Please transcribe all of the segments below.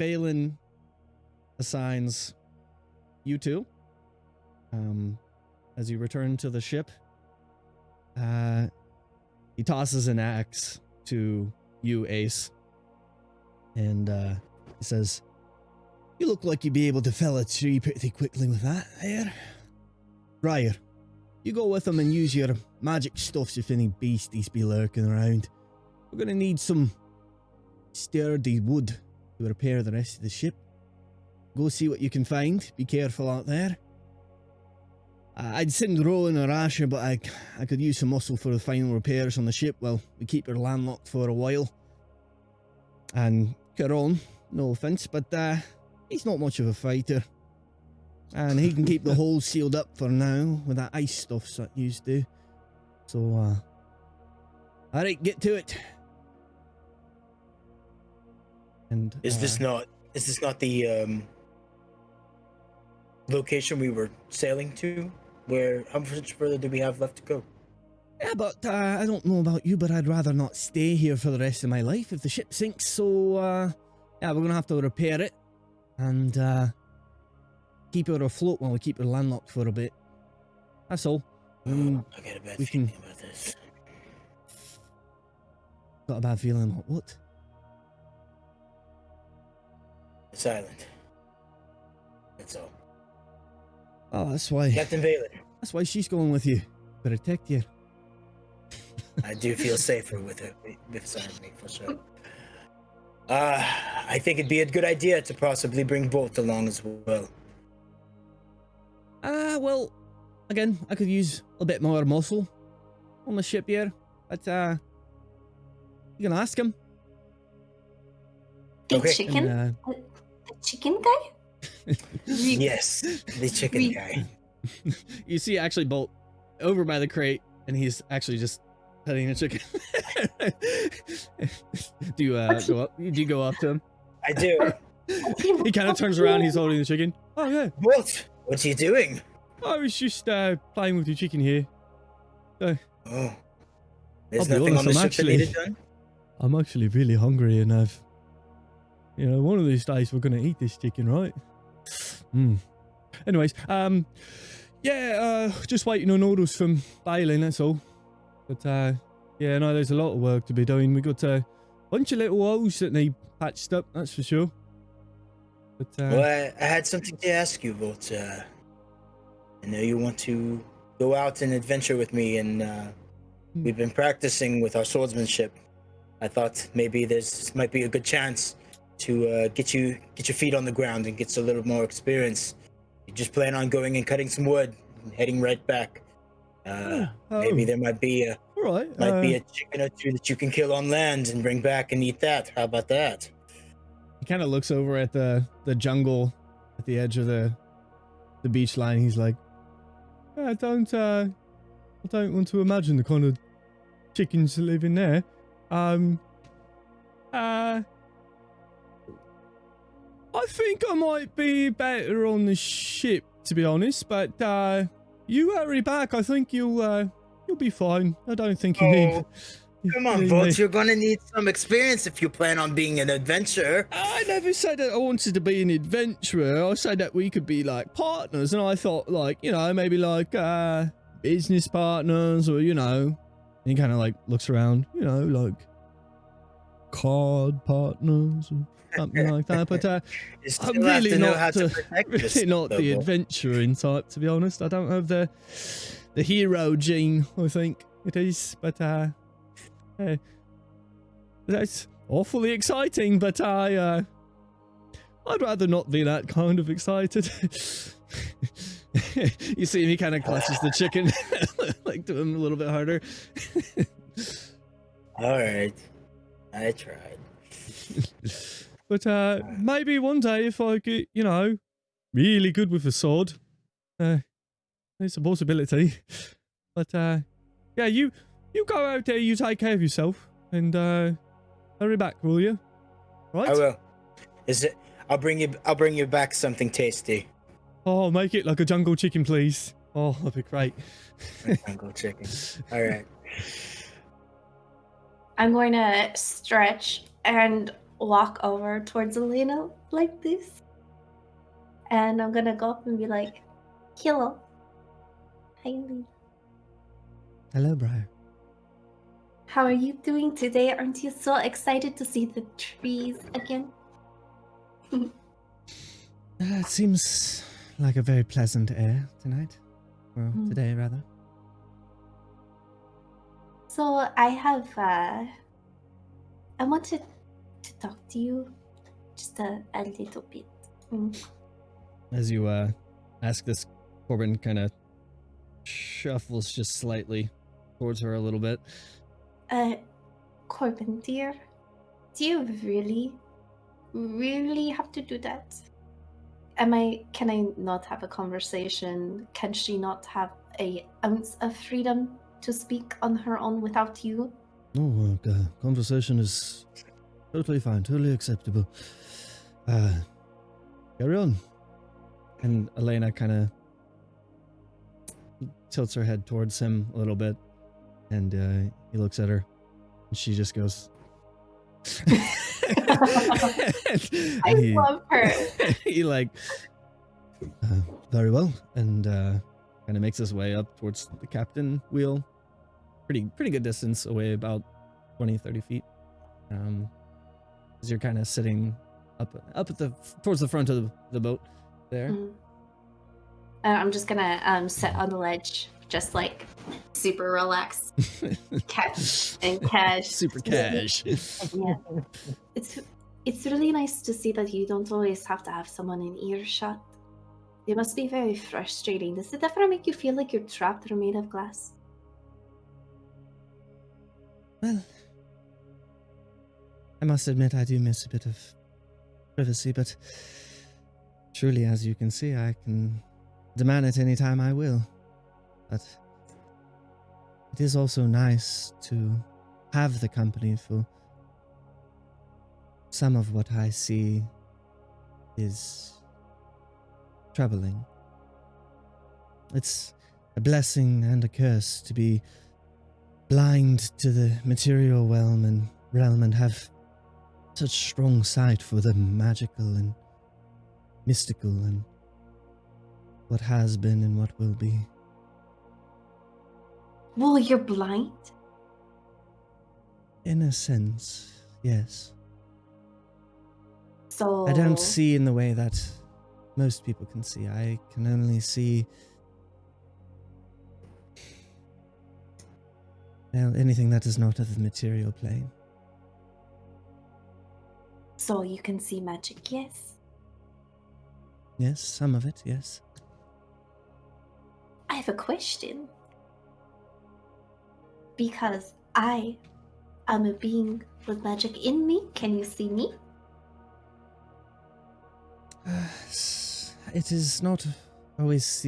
Balin assigns you two, as you return to the ship. He tosses an axe to you, Ace, and he says, "You look like you'd be able to fell a tree pretty quickly with that there. Briar, you go with him and use your magic stuffs if any beasties be lurking around. We're gonna need some sturdy wood to repair the rest of the ship. Go see what you can find. Be careful out there. I'd send Rowan or Asher, but I could use some muscle for the final repairs on the ship while we keep her landlocked for a while. And Caron, no offense, but he's not much of a fighter. And he can keep the hole sealed up for now with that ice stuff that you do. So, alright, get to it." And Is this not the location we were sailing to? How much further do we have left to go? Yeah, but I don't know about you, but I'd rather not stay here for the rest of my life if the ship sinks. So, yeah, we're gonna have to repair it and keep her afloat while we keep her landlocked for a bit. That's all. I get a bad feeling about this. Got a bad feeling about what? It's island. That's all. Oh, that's why. Captain Balin. That's why she's going with you. Protect you. I do feel safer with her beside me, for sure. I think it'd be a good idea to possibly bring both along as well. Well, again, I could use a bit more muscle on the ship here, but you can ask him. The Okay. chicken? And, The chicken guy? Yes, the chicken guy. you see actually Bolt over by the crate, and he's actually just petting a chicken. Do you go up? Do you go up to him? I do. He kind of turns around. He's holding the chicken. Oh yeah. What are you doing? I was just playing with your chicken here. Oh, there's I'll be nothing honest, on the I'm ship that needed done. I'm actually really hungry, and one of these days we're gonna eat this chicken, right? Anyways, just waiting on orders from Balin, that's all. But yeah, no, there's a lot of work to be doing. We got a bunch of little holes that need patched up, that's for sure. But Well, I had something to ask you about. I know you want to go out and adventure with me, and we've been practicing with our swordsmanship. I thought maybe this might be a good chance to get your feet on the ground and get a little more experience. You just plan on going and cutting some wood and heading right back. Maybe there might be a chicken or two that you can kill on land and bring back and eat that. How about that? he kind of looks over at the jungle at the edge of the beach line. He's like, I don't want to imagine the kind of chickens that live in there. I think I might be better on the ship, to be honest, but you hurry back. I think you'll be fine. I don't think you need... Come on, Bolt, you're gonna need some experience if you plan on being an adventurer. I never said that I wanted to be an adventurer. I said that we could be like partners, and I thought like, maybe like business partners, or he kind of like looks around, like card partners or something like that. But I'm really not the adventuring type, to be honest. I don't have the hero gene, I think it is, but that's awfully exciting, but I'd rather not be that kind of excited. You see him, he kind of clutches the chicken like to him a little bit harder. All right, I tried. But maybe one day if I get, really good with a sword, it's a possibility. But yeah, you go out there, you take care of yourself, and hurry back, will you? Right? I will. I'll bring you back something tasty. Oh, make it like a jungle chicken, please. Oh, that'd be great. Jungle chicken. All right. I'm going to stretch and walk over towards Elena like this. And I'm gonna go up and be like, hello. Hi, Elena. Hello, Briar. How are you doing today? Aren't you so excited to see the trees again? It seems like a very pleasant air tonight. Or Mm. today, rather. So I have, I wanted to talk to you just a little bit. Mm. As you ask this, Corbin kind of shuffles just slightly towards her a little bit. Corbin, dear, do you really have to do that? Can I not have a conversation? Can she not have a ounce of freedom to speak on her own without you? No, conversation is totally fine, totally acceptable. Carry on. And Elena kind of tilts her head towards him a little bit, and he looks at her, and she just goes. I love her. He like, very well, and kind of makes his way up towards the captain wheel. Pretty good distance away, about 20-30 feet. As you're kind of sitting up at towards the front of the boat there. Mm. I'm just gonna sit on the ledge, just like super relaxed, cash. Super cash. Yeah, it's really nice to see that you don't always have to have someone in earshot. It must be very frustrating. Does it ever make you feel like you're trapped or made of glass? Well, I must admit I do miss a bit of privacy, but truly, as you can see, I can demand it any time I will. But it is also nice to have the company, for some of what I see is troubling. It's a blessing and a curse to be blind to the material realm and have such strong sight for the magical and mystical and what has been and what will be. Well, you're blind? In a sense, yes. So I don't see in the way that most people can see. I can only see, well, anything that is not of the material plane. So you can see magic, yes? Yes, some of it, yes. I have a question. Because I am a being with magic in me. Can you see me? It is not always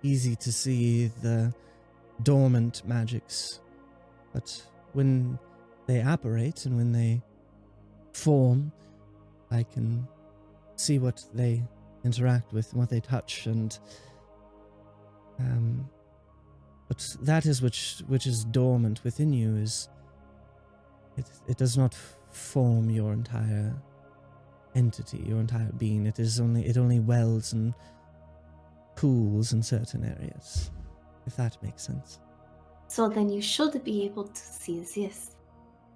easy to see the dormant magics, but when they operate and when they form, I can see what they interact with and what they touch, and but that is which is dormant within you is it does not form your entire entity, your entire being. It only wells and pools in certain areas, if that makes sense. So then you should be able to see this.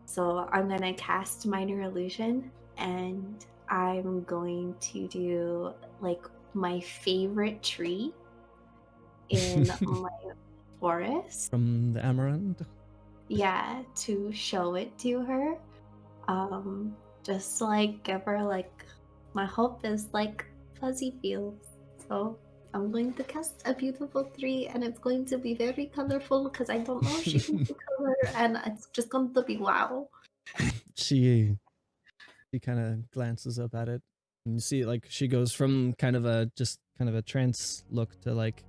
So I'm gonna cast Minor Illusion, and I'm going to do like my favorite tree in my forest. From the Amaranth. Yeah, to show it to her. Just to, like, give her like my hope is like fuzzy feels. So I'm going to cast a beautiful tree, and it's going to be very colorful because I don't know if she can see color, and it's just going to be wow. She kind of glances up at it, and you see like she goes from kind of a trance look to like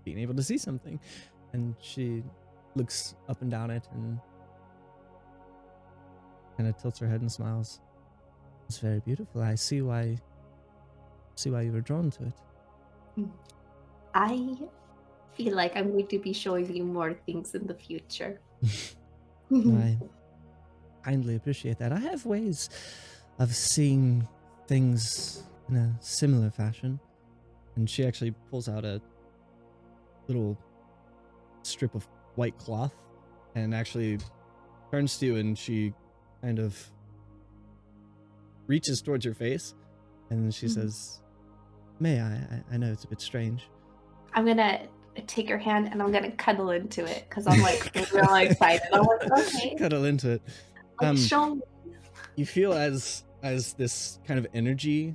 being able to see something, and she looks up and down it and kind of tilts her head and smiles. It's very beautiful. I see why you were drawn to it. I feel like I'm going to be showing you more things in the future. I kindly appreciate that. I have ways of seeing things in a similar fashion. And she actually pulls out a little strip of white cloth and actually turns to you, and she kind of reaches towards your face, and she says, "May I know it's a bit strange." I'm gonna take her hand and I'm gonna cuddle into it because I'm like really excited. I'm like, okay, Cuddle into it. like show me. You feel as this kind of energy,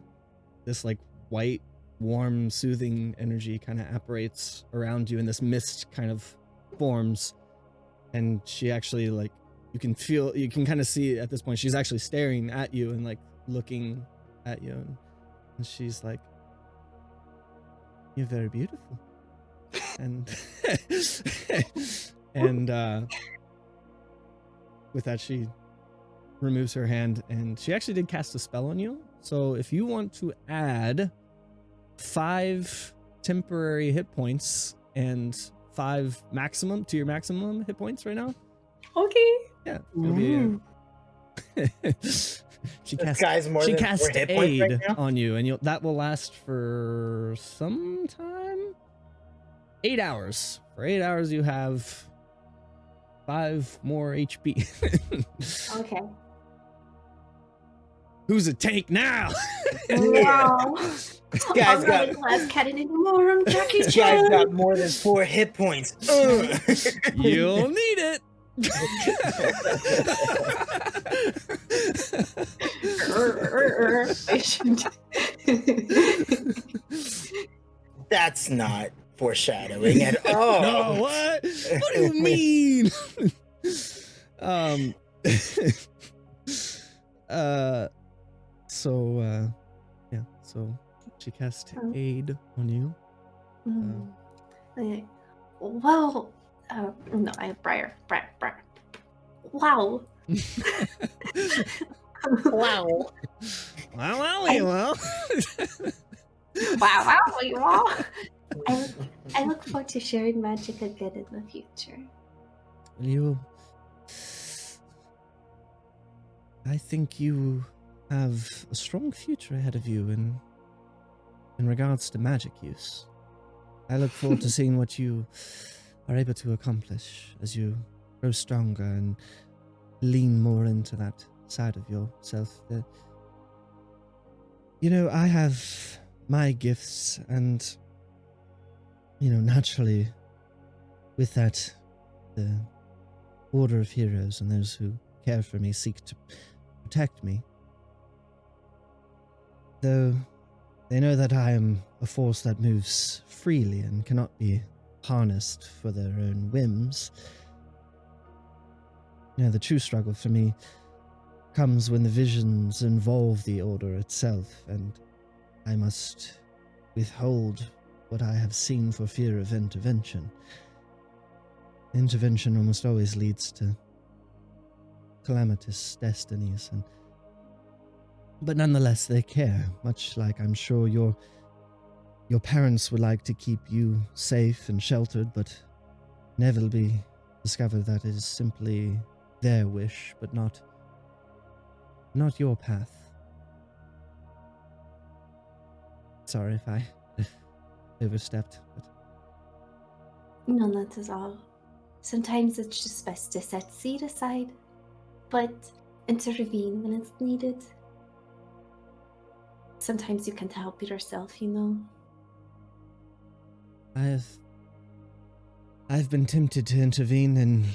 this like white, warm, soothing energy kind of apparates around you, and this mist kind of forms, and she actually, like, you can kind of see at this point she's actually staring at you and like looking at you, and she's like, "You're very beautiful." And and with that, she removes her hand, and she actually did cast a spell on you. So if you want to add 5 temporary hit points and 5 maximum to your maximum hit points right now. Okay. Yeah. It'll be she This guy's more than 4 cast hit points aid right now? on you, and that will last for some time. 8 hours. For 8 hours, you have 5 more HP. Okay. Who's a tank now? Wow. This guy's I'm got not a glass cannon anymore. I'm Jackie this guy's Chan. got more than 4 hit points. You'll need it. That's not foreshadowing at all. No, what? What do you mean? So she cast aid on you. Well, no, I have Briar. Wow. Wow. Well. Wow. I look forward to sharing magic again in the future. I think you have a strong future ahead of you in regards to magic use. I look forward to seeing what you are able to accomplish as you grow stronger and lean more into that side of yourself. I have my gifts, and naturally with that, the Order of Heroes and those who care for me seek to protect me. Though they know that I am a force that moves freely and cannot be harnessed for their own whims. The true struggle for me comes when the visions involve the Order itself, and I must withhold what I have seen for fear of intervention. Intervention almost always leads to calamitous destinies, but nonetheless they care, much like I'm sure your parents would like to keep you safe and sheltered, but inevitably discover that it is simply their wish, but not your path. Sorry if I overstepped, but No, not at all. Sometimes it's just best to set seed aside, but intervene when it's needed. Sometimes you can't help it yourself, I've been tempted to intervene in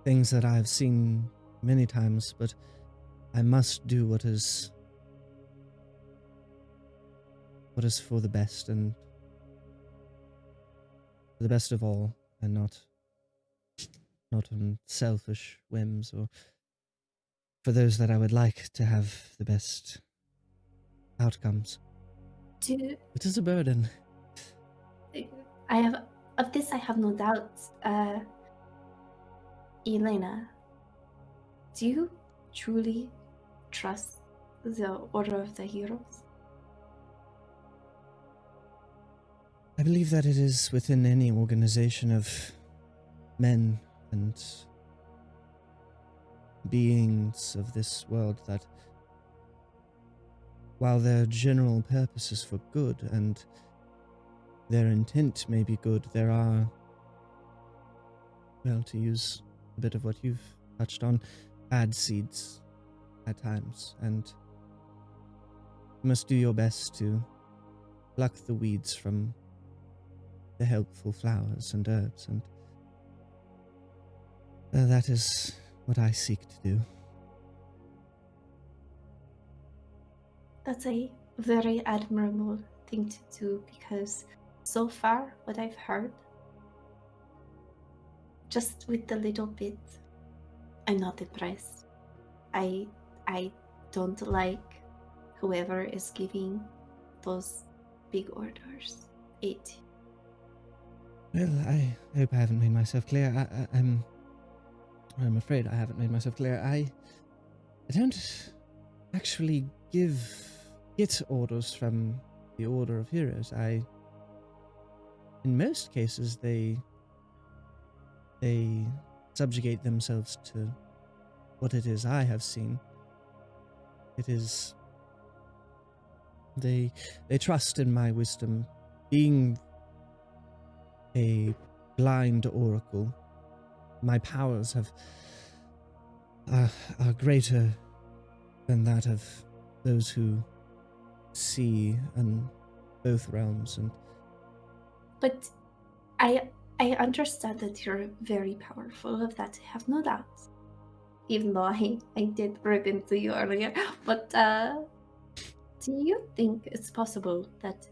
things that I've seen many times, but I must do what is for the best, and for the best of all, and not on selfish whims, or for those that I would like to have the best outcomes. It is a burden. I have no doubts. Elena, do you truly trust the Order of the Heroes? I believe that it is within any organization of men and beings of this world that, while their general purpose is for good and their intent may be good, there are, well, to use a bit of what you've touched on, bad seeds at times, and you must do your best to pluck the weeds from the helpful flowers and herbs, and that is what I seek to do. That's a very admirable thing to do, because so far what I've heard, just with the little bit, I'm not impressed. I don't like whoever is giving those big orders. Well, I hope I haven't made myself clear. I'm afraid I haven't made myself clear. I don't actually get orders from the Order of Heroes. In most cases, they subjugate themselves to what it is I have seen. It is they trust in my wisdom. Being a blind oracle, my powers are greater than that of those who see in both realms. And But I understand that you're very powerful. Of that, I have no doubt. Even though I did rip into you earlier. But do you think it's possible that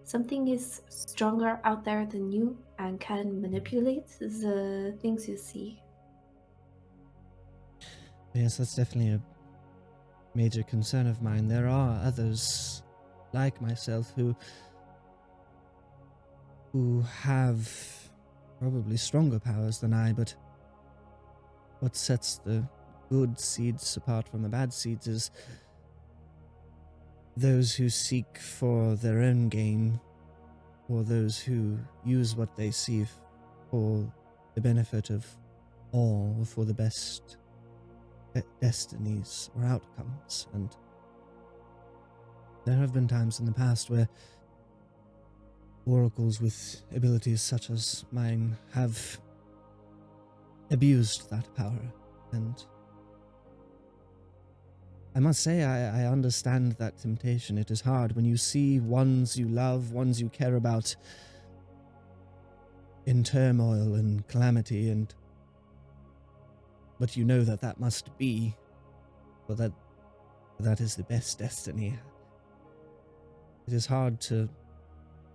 something is stronger out there than you and can manipulate the things you see? yes, that's definitely a major concern of mine. There are others like myself who have probably stronger powers than I, but what sets the good seeds apart from the bad seeds is those who seek for their own gain, or those who use what they see for the benefit of all, or for the best destinies or outcomes. And there have been times in the past where oracles with abilities such as mine have abused that power, and I must say I understand that temptation. It is hard when you see ones you love, ones you care about, in turmoil and calamity, but you know that must be, or that is the best destiny. It is hard to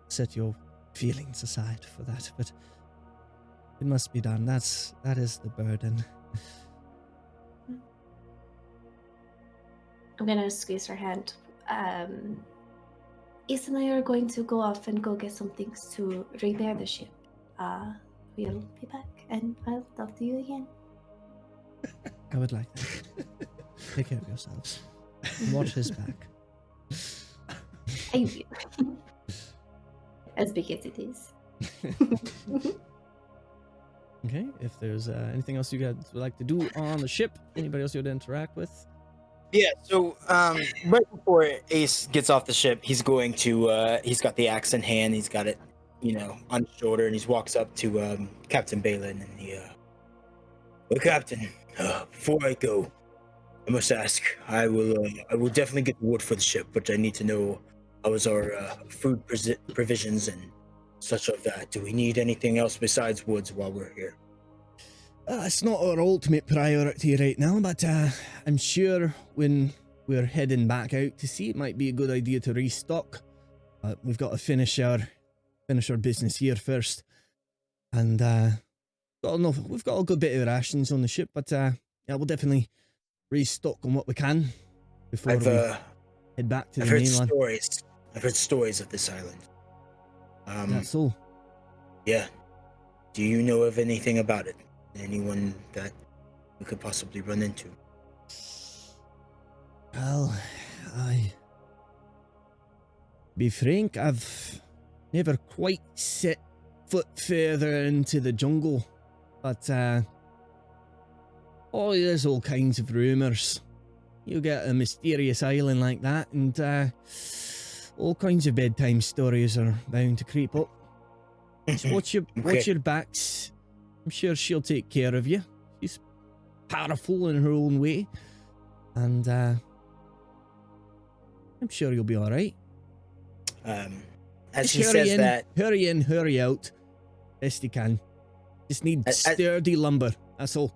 set your feelings aside for that, but it must be done. That is the burden. I'm gonna squeeze her hand. Ace and I are going to go off and go get some things to repair the ship. We'll be back, and I'll talk to you again. I would like that. Take care of yourselves. Watch his back. I will. As big as it is. Okay, if there's anything else you guys would like to do on the ship, anybody else you would interact with? Yeah, so right before Ace gets off the ship, he's going to he's got the axe in hand, he's got it, on his shoulder, and he walks up to Captain Balin, and well, Captain, before I go, I must ask, I will definitely get the wood for the ship, but I need to know how is our food provisions and such of that. Do we need anything else besides woods while we're here? It's not our ultimate priority right now, but I'm sure when we're heading back out to sea, it might be a good idea to restock. We've got to finish our business here first, and we've got a good bit of rations on the ship, but yeah, we'll definitely restock on what we can before we head back to the mainland. I've heard stories of this island. That's all. Yeah. Do you know of anything about it? Anyone that we could possibly run into? Well, be frank, I've never quite set foot further into the jungle, but Oh, there's all kinds of rumours. You get a mysterious island like that, and all kinds of bedtime stories are bound to creep up. Just watch your backs. I'm sure she'll take care of you. She's powerful in her own way, and I'm sure you'll be all right. As he says that, hurry in, hurry out, best you can. Just need sturdy lumber. That's all.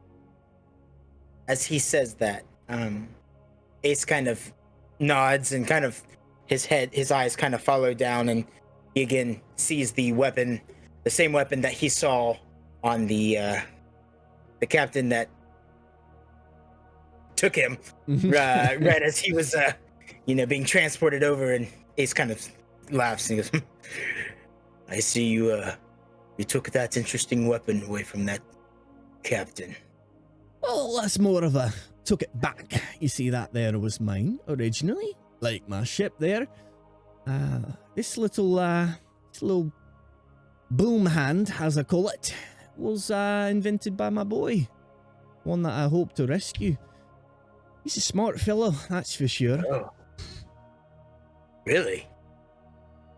As he says that, Ace kind of nods and kind of his eyes kind of follow down, and he again sees the weapon, the same weapon that he saw on the captain that took him right as he was being transported over. And Ace kind of laughs and goes, I see you took that interesting weapon away from that captain. Well, that's more of a took it back. You see, that there was mine originally, like my ship there. This little boom hand, as I call it, was invented by my boy. One that I hope to rescue. He's a smart fellow, that's for sure. Oh. Really?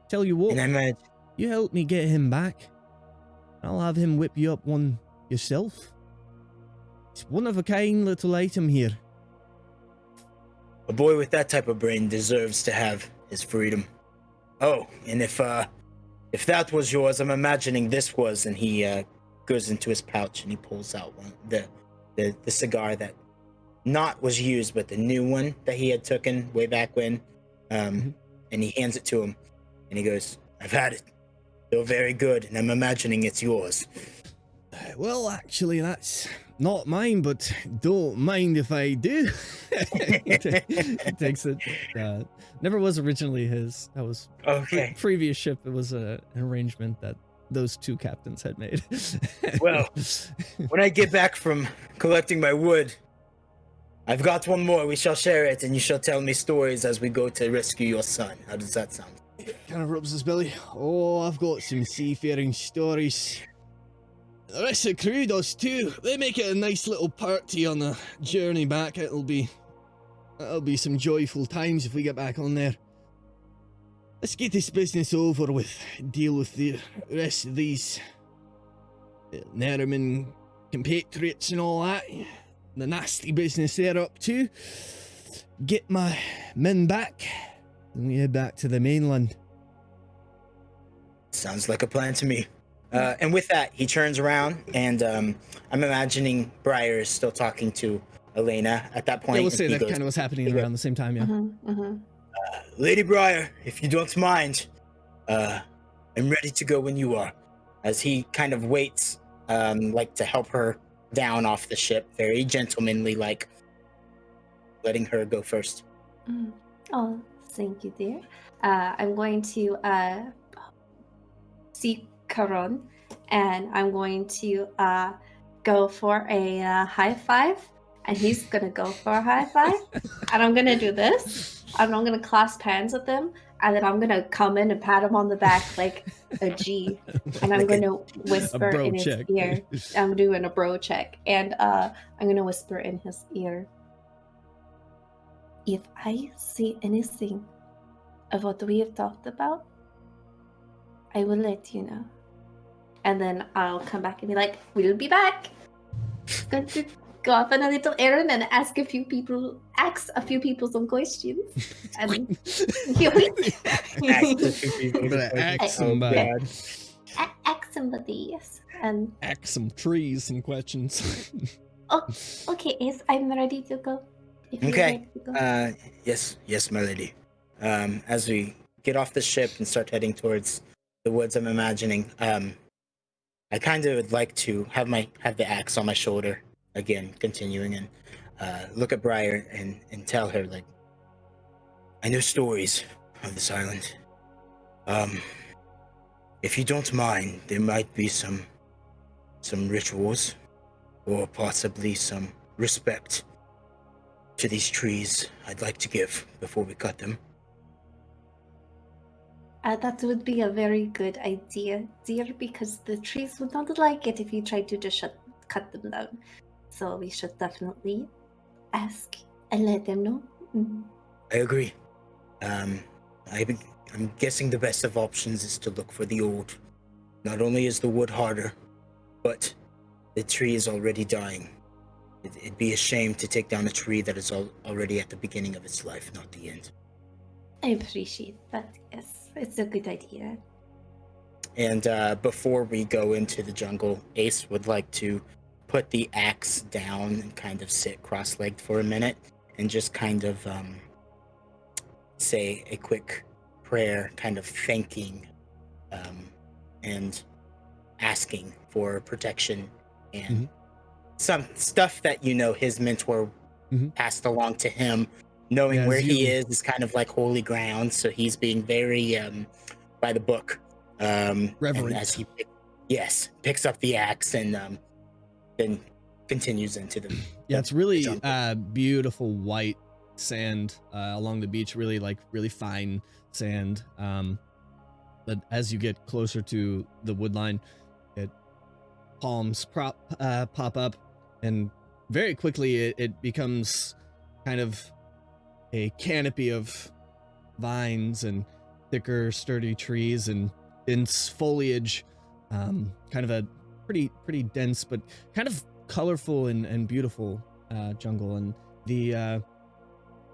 Tell you what, And you help me get him back. I'll have him whip you up one yourself. It's one of a kind little item here. A boy with that type of brain deserves to have his freedom. Oh, and if that was yours, I'm imagining this was. And he goes into his pouch and he pulls out the cigar that not was used, but the new one that he had taken way back when. And he hands it to him, and he goes, I've had it. Feel very good, and I'm imagining it's yours. Well, actually, that's not mine, but don't mind if I do. He takes it. Never was originally his. That was okay. Previous ship. It was an arrangement that those two captains had made. Well, when I get back from collecting my wood, I've got one more. We shall share it, and you shall tell me stories as we go to rescue your son. How does that sound? Kind of rubs his belly. Oh, I've got some seafaring stories. The rest of the crew does too. They make it a nice little party on the journey back. That'll be some joyful times if we get back on there. Let's get this business over with. Deal with the rest of these Nerriman compatriots and all that. The nasty business they're up to. Get my men back, and we head back to the mainland. Sounds like a plan to me. And with that, he turns around, and I'm imagining Briar is still talking to Elena at that point. Yeah, we'll say that kind of was happening around the same time, yeah. Lady Briar, if you don't mind, I'm ready to go when you are. As he kind of waits, like to help her down off the ship, very gentlemanly, like letting her go first. Oh, thank you, dear. I'm going to see Caron, and I'm going to go for a high five, and he's gonna go for a high five, and I'm gonna do this, and I'm gonna clasp hands with him, and then I'm gonna come in and pat him on the back like a G, and I'm gonna whisper in his ear. I'm doing a bro check, and I'm gonna whisper in his ear. If I see anything of what we have talked about, I will let you know. And then I'll come back and be like, we'll be back. Going to go off on a little errand and ask a few people some questions. And ask somebody, yes. And ask some trees and questions. Oh, okay, Ace, I'm ready to go. Okay. Yes, my lady. As we get off the ship and start heading towards the woods, I'm imagining, I kind of would like to have the axe on my shoulder again, continuing, and look at Briar and tell her, like, I know stories of this island. If you don't mind, there might be some rituals, or possibly some respect to these trees I'd like to give before we cut them. That would be a very good idea, dear, because the trees would not like it if you tried to just cut them down. So we should definitely ask and let them know. I agree. I'm guessing the best of options is to look for the old. Not only is the wood harder, but the tree is already dying. It'd be a shame to take down a tree that is already at the beginning of its life, not the end. I appreciate that. Yes, it's a good idea. And before we go into the jungle, Ace would like to put the axe down and kind of sit cross-legged for a minute and just kind of say a quick prayer, kind of thanking and asking for protection and some stuff that his mentor passed along to him. Knowing where he is kind of like holy ground, so he's being very by the book. Reverent. As he picks up the axe and then continues into the it's really beautiful white sand along the beach, really fine sand, but as you get closer to the wood line, palms pop up, and very quickly it becomes kind of a canopy of vines and thicker sturdy trees and dense foliage, kind of a pretty dense but kind of colorful and beautiful jungle, and the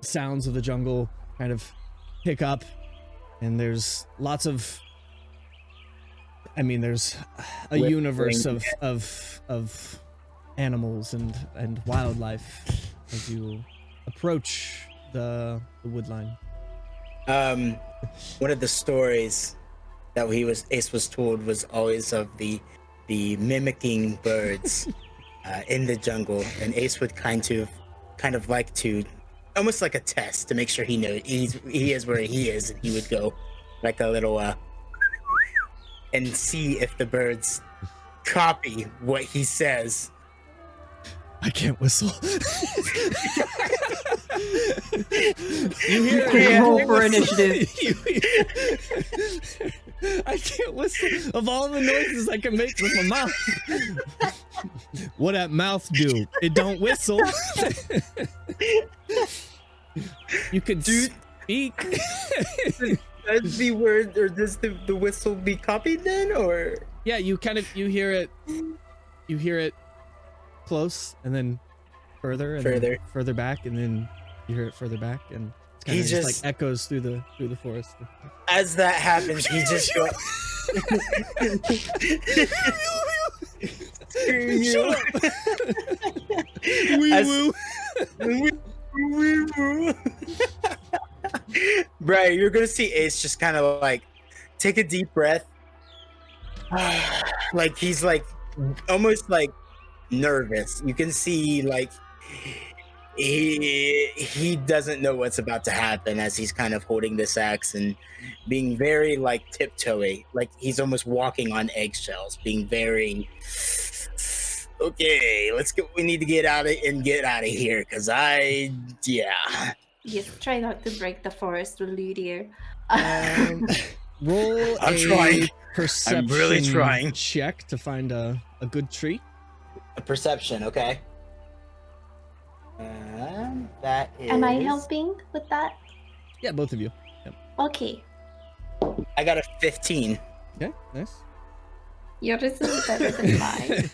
sounds of the jungle kind of pick up, and there's lots of there's a universe of animals and wildlife as you approach the wood line. One of the stories that Ace was told was always of the mimicking birds in the jungle, and Ace would kind of like to, almost like a test to make sure he knows he is where he is, and he would go like a little and see if the birds copy what he says. I can't whistle. You hear roll for initiative. I can't whistle. Of all the noises I can make with my mouth. What that mouth do? It don't whistle. You could speak. Does the word, or does the whistle be copied then, or? Yeah, you hear it close, and then further back, and then you hear it further back, and it's kind of just like echoes through the forest. As that happens, he just goes. Shut up. Right, you're gonna see Ace just kind of like take a deep breath, like he's like almost like nervous. You can see like he doesn't know what's about to happen as he's kind of holding this axe and being very like tiptoey, like he's almost walking on eggshells, being very okay. We need to get out of here, because Yes, try not to break the forest with Lydia. Roll I'm trying. Perception I'm really trying. check to find a good tree. A perception, okay. That is. Am I helping with that? Yeah, both of you. Yep. Okay. I got a 15. Okay, nice. Yours is better than mine.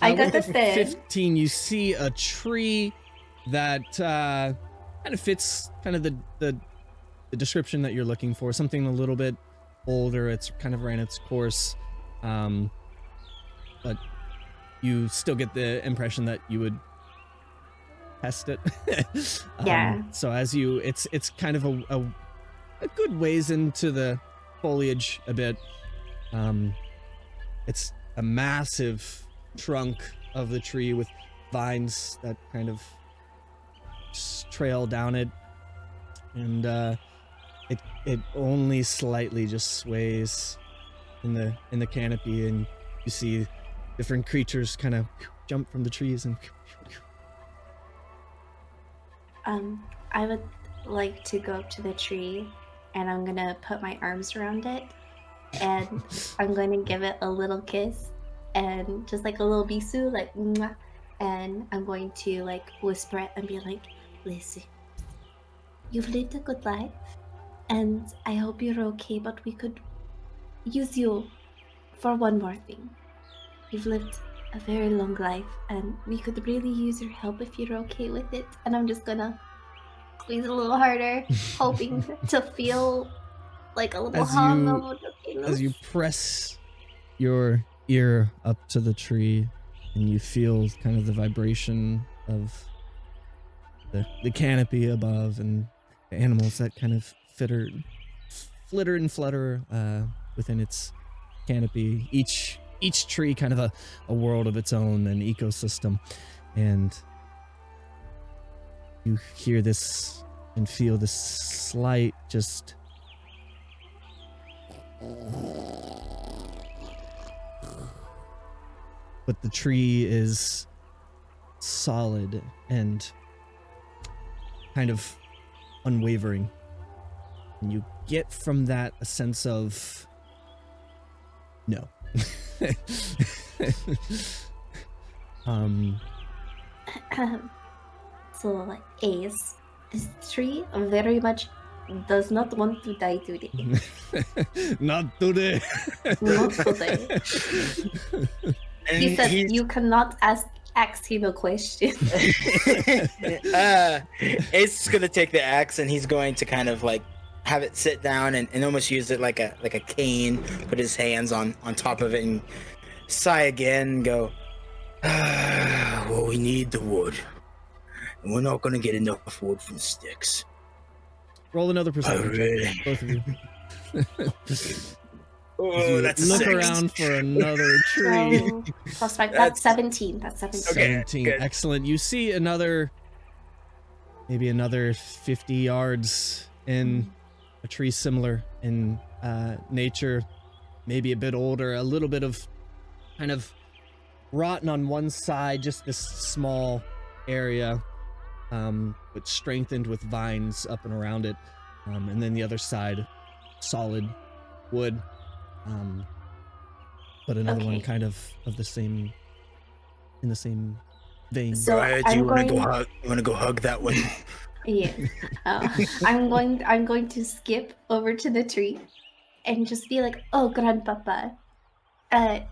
I got the 10. 15. You see a tree that kind of fits kind of the description that you're looking for. Something a little bit older. It's kind of ran its course, but you still get the impression that you would test it. Yeah. So as it's kind of a good ways into the foliage a bit. It's a massive trunk of the tree with vines that kind of trail down it, and it only slightly just sways in the canopy, and you see different creatures kind of jump from the trees and I would like to go up to the tree, and I'm gonna put my arms around it, and I'm going to give it a little kiss, and just like a little bisu, like mwah, and I'm going to like whisper it and be like, listen, you've lived a good life, and I hope you're okay, but we could use you for one more thing. You've lived a very long life, and we could really use your help if you're okay with it. And I'm just gonna squeeze a little harder, hoping to feel like a little hum of As you press your ear up to the tree and you feel kind of the vibration of the canopy above and the animals that kind of flitter and flutter within its canopy, each tree kind of a world of its own, an ecosystem. And you hear this and feel this slight just but the tree is solid and kind of unwavering. And you get from that a sense of no. So, Ace, this tree very much does not want to die today. Not today. Not today. And He said he's- you cannot ask him a question. Ace is gonna take the axe and he's going to kind of like have it sit down and almost use it like a cane, put his hands on top of it and sigh again and go, well, we need the wood. And we're not gonna get enough wood from sticks. Roll another perception check, really? both of you. Oh, that's a Look 6. around for another tree. So, plus 5, that's 17. That's 17. Okay. 17. good. Excellent. You see maybe another 50 yards in a tree similar in nature, maybe a bit older, a little bit of kind of rotten on one side, just this small area, but strengthened with vines up and around it. And then the other side, solid wood. But another one Okay. kind of the same, in the same vein. So Go ahead, I'm you wanna going- go hug that one? Yeah. I'm going to skip over to the tree and just be like, "Oh, grandpapa, I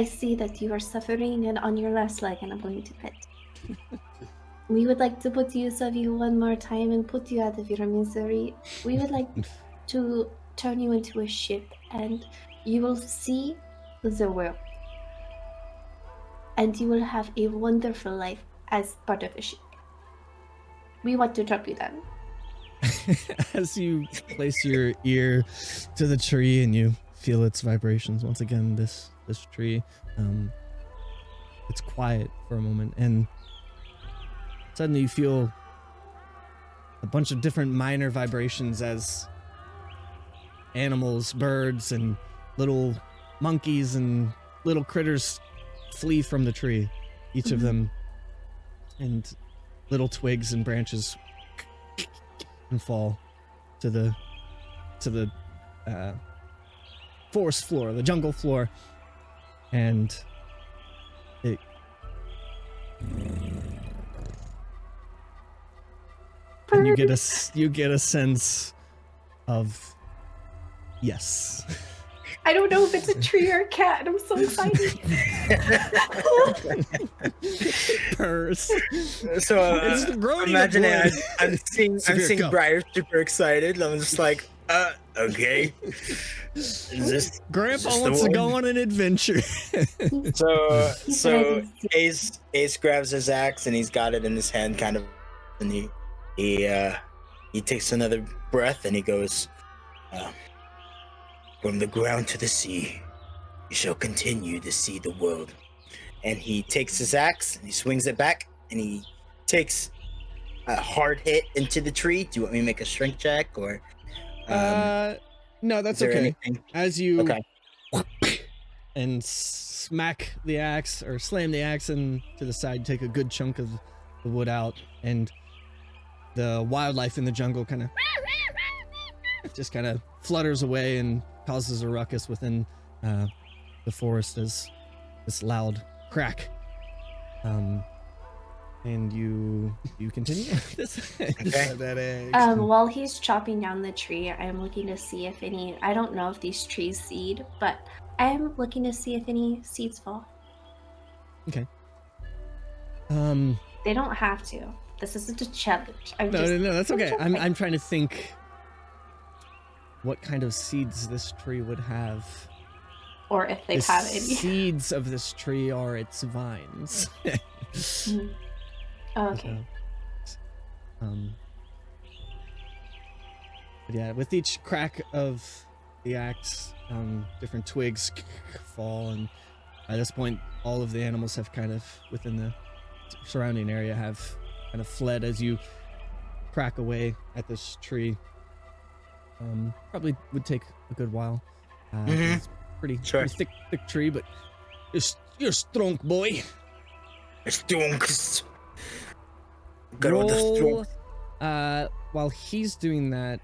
see that you are suffering and on your last leg, and I'm going to pet. We would like to put use of you one more time and put you out of your misery. We would like to turn you into a ship, and you will see the world. And you will have a wonderful life as part of a ship. We want to drop you down." As you place your ear to the tree and you feel its vibrations once again, this tree, it's quiet for a moment, and suddenly you feel a bunch of different minor vibrations as animals, birds, and little monkeys and little critters flee from the tree, each of them, and little twigs and branches and fall to the forest floor, the jungle floor, and it and you get a sense of yes. I don't know if it's a tree or a cat, and I'm so excited. Purrs. So It's the growing imagine of wood. I'm seeing Severe, go. Briar super excited. I'm just like, okay. Is this Grandpa Is this the wants to one? go on an adventure. so? He's So ready. Ace grabs his axe and he's got it in his hand, kind of, and he takes another breath and he goes, "From the ground to the sea, you shall continue to see the world." And he takes his axe and he swings it back and he takes a hard hit into the tree. Do you want me to make a strength check or? No, is that's there okay. anything? As you Okay. and smack the axe or slam the axe into the side, take a good chunk of the wood out, and the wildlife in the jungle kind of just kind of flutters away and causes a ruckus within the forest as this loud crack And you continue this. Okay. While he's chopping down the tree, I'm looking to see if any. I don't know if these trees seed, but I'm looking to see if any seeds fall. Okay. They don't have to. This isn't a challenge. No, that's okay. I'm trying to think what kind of seeds this tree would have. Or if they have any. Seeds of this tree are its vines. Okay. But yeah, with each crack of the axe, different twigs fall, and by this point, all of the animals have kind of, within the surrounding area, have kind of fled as you crack away at this tree. Probably would take a good while. It's pretty thick tree, but you're strong, boy. Strong. Roll, while he's doing that,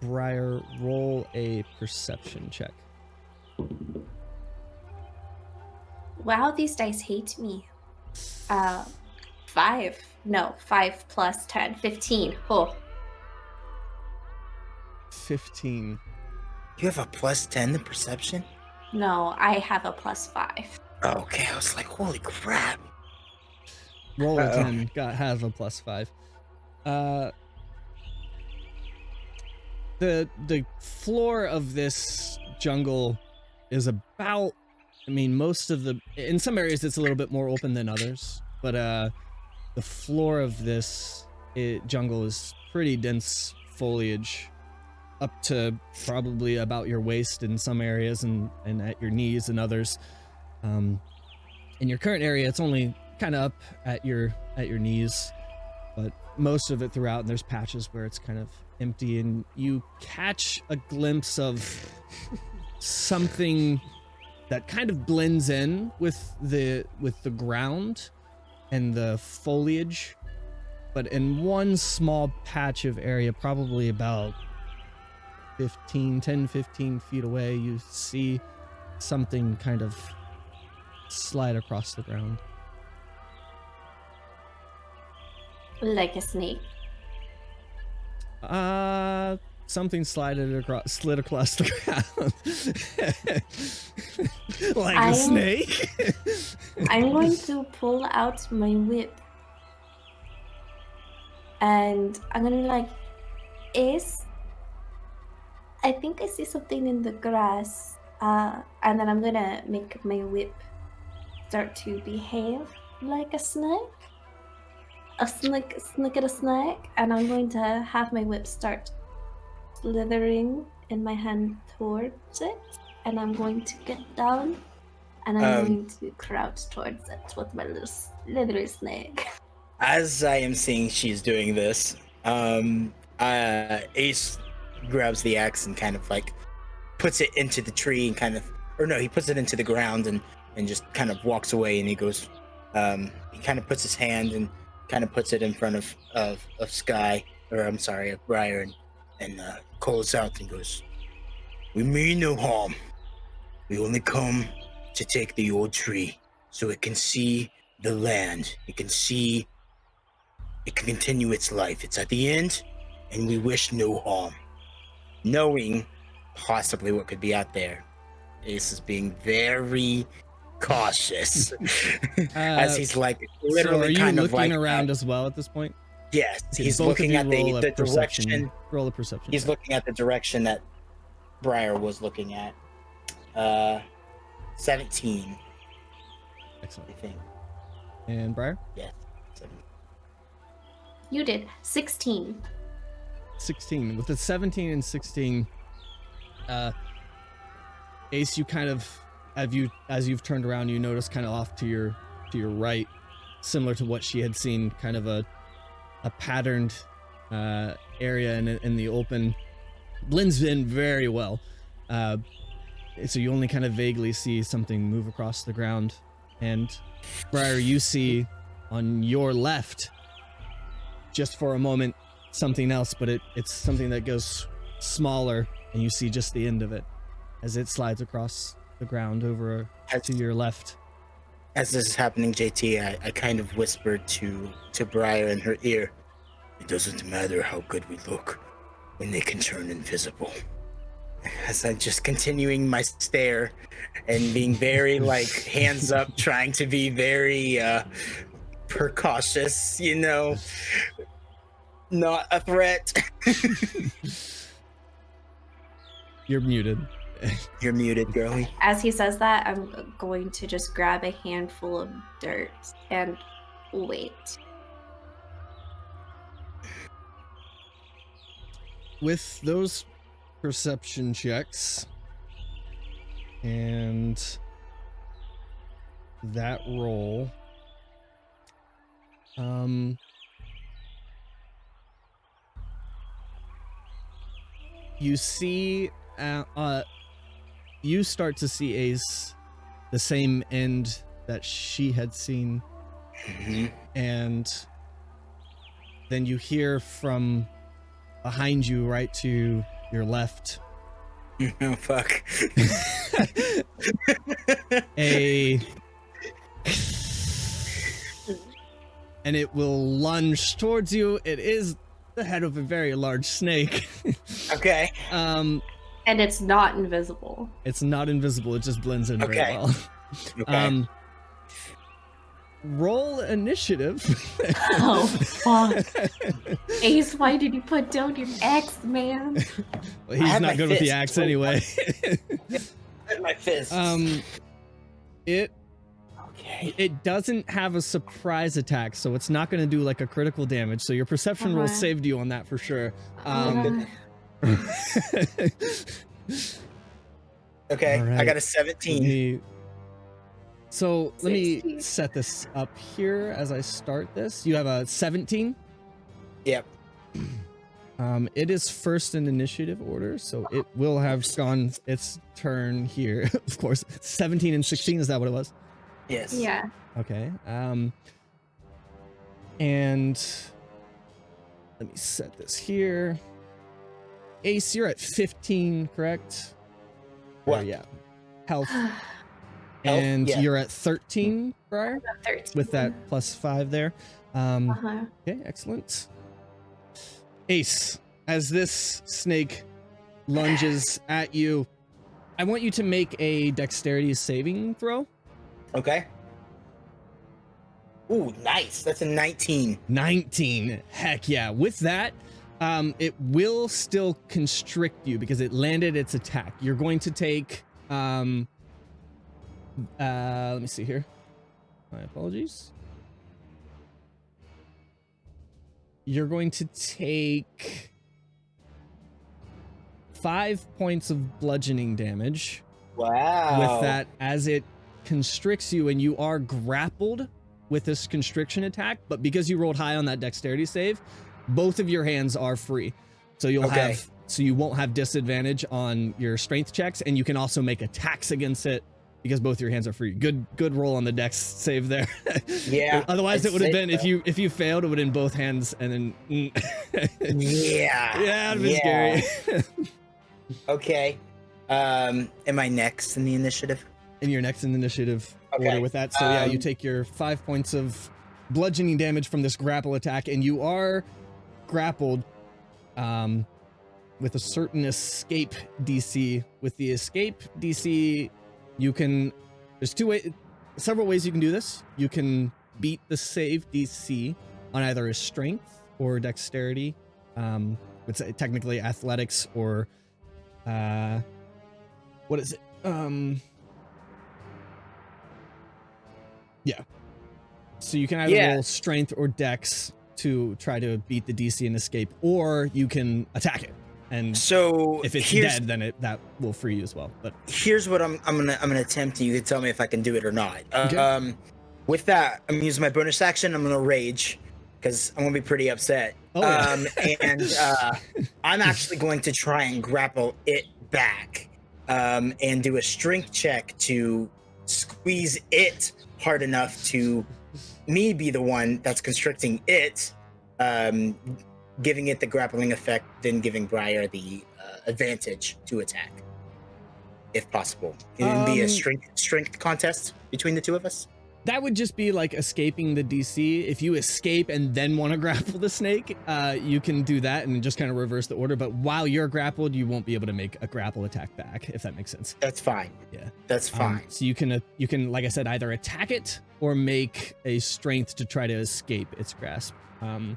Briar, roll a perception check. Wow, these dice hate me. 5. No, 5 plus 10. 15. Oh. 15. You have a plus 10 in perception? No, I have a plus 5. Okay, I was like, holy crap. Roll a 10. Has a plus 5. The floor of this jungle is about, I mean, most of the, in some areas it's a little bit more open than others, but the floor of this jungle is pretty dense foliage, up to probably about your waist in some areas, and at your knees in others. In your current area, it's only kind of up at your knees, but most of it throughout, and there's patches where it's kind of empty, and you catch a glimpse of something that kind of blends in with the ground and the foliage, but in one small patch of area, probably about 10, 15 feet away, you see something kind of slide across the ground. Like a snake. Something slid across the ground. Like a snake. I'm going to pull out my whip. And I'm gonna be like, Ace, I think I see something in the grass. And then I'm gonna make my whip start to behave like a snake. A snake, and I'm going to have my whip start slithering in my hand towards it, and I'm going to get down, and I'm going to crouch towards it with my little slithery snake. As I am seeing she's doing this, Ace grabs the axe and kind of like puts it into the tree and kind of, or no, he puts it into the ground and just kind of walks away, and he goes, he kind of puts his hand and kind of puts it in front of Sky, or I'm sorry, of Briar, and calls out and goes, "We mean no harm. We only come to take the old tree so it can see the land. It can continue its life. It's at the end, and we wish no harm." Knowing possibly what could be out there, Ace is being very cautious as he's like literally so are you kind of looking like around as well at this point? Yes, Okay, he's both looking of at you roll the a perception. direction. Roll a perception. He's check. looking at the direction that Briar was looking at. 17. Excellent. I think. And Briar? Yes. 17. You did 16. 16. With the 17 and 16, Ace, you kind of, as you've turned around, you notice kind of off to your right, similar to what she had seen, kind of a patterned area in the open, blends in very well. So you only kind of vaguely see something move across the ground, and Briar, you see on your left, just for a moment, something else, but it's something that goes smaller, and you see just the end of it as it slides across the ground over to your left. As this is happening, JT, I kind of whispered to Briar in her ear, "It doesn't matter how good we look when they can turn invisible." As I'm just continuing my stare and being very like hands up, trying to be very precautious, not a threat. You're muted. You're muted, girlie. As he says that, I'm going to just grab a handful of dirt and wait. With those perception checks and that roll, you see, you start to see, Ace, the same end that she had seen. Mm-hmm. And then you hear from behind you, right to your left, Oh, fuck. and it will lunge towards you. It is the head of a very large snake. Okay. And it's not invisible. It's not invisible. It just blends in very Okay. well. Okay. Roll initiative. Oh, fuck. Ace, why did you put down your axe, man? Well, he's have not my good with the fist. axe anyway. My fists. It Okay. It doesn't have a surprise attack, so it's not going to do like a critical damage. So your perception roll Uh-huh. saved you on that for sure. Okay. All right. I got a 17. Let me 16. set this up here as I start this. You have a 17. Yep. It is first in initiative order, so it will have gone its turn here. Of course, 17 and 16. Is that what it was? Yes. Yeah. Okay. And let me set this here. Ace, you're at 15, correct? What? Yeah. Health. Health? And Yeah. you're at 13, Briar, 13. with that +5 there. Uh-huh. Okay, excellent. Ace, as this snake lunges at you, I want you to make a dexterity saving throw. Okay. Ooh, nice. That's a 19. 19. Heck yeah. With that, it will still constrict you because it landed its attack. You're going to take, let me see here. My apologies. You're going to take 5 points of bludgeoning damage. Wow. With that, as it constricts you, and you are grappled with this constriction attack, but because you rolled high on that dexterity save, both of your hands are free. So you'll Okay. you won't have disadvantage on your strength checks, and you can also make attacks against it because both your hands are free. Good roll on the dex save there. Yeah. Otherwise, it would have been safe, if you failed, it would have been both hands, and then Yeah. yeah, it'd been scary. Okay. Am I next in the initiative? And you're next in the initiative Okay. order with that. So yeah, you Um, take your 5 points of bludgeoning damage from this grapple attack, and you are grappled with a certain escape DC. With the escape DC, you can there's several ways you can do this. You can beat the save DC on either a strength or dexterity. It's technically athletics or what is it? Yeah. So you can either Yeah. roll strength or dex to try to beat the DC and escape, or you can attack it. And So if it's here's, dead, then that will free you as well. But here's what I'm gonna attempt, and you can tell me if I can do it or not. Okay. With that, I'm gonna use my bonus action. I'm gonna rage because I'm gonna be pretty upset. Oh, yeah. And I'm actually going to try and grapple it back, and do a strength check to squeeze it hard enough to me be the one that's constricting it, giving it the grappling effect, then giving Briar the advantage to attack, if possible. Can it be a strength contest between the two of us? That would just be like escaping the DC. If you escape and then want to grapple the snake, you can do that and just kind of reverse the order. But while you're grappled, you won't be able to make a grapple attack back, if that makes sense. That's fine. Yeah, that's fine. So you can, like I said, either attack it or make a strength to try to escape its grasp. But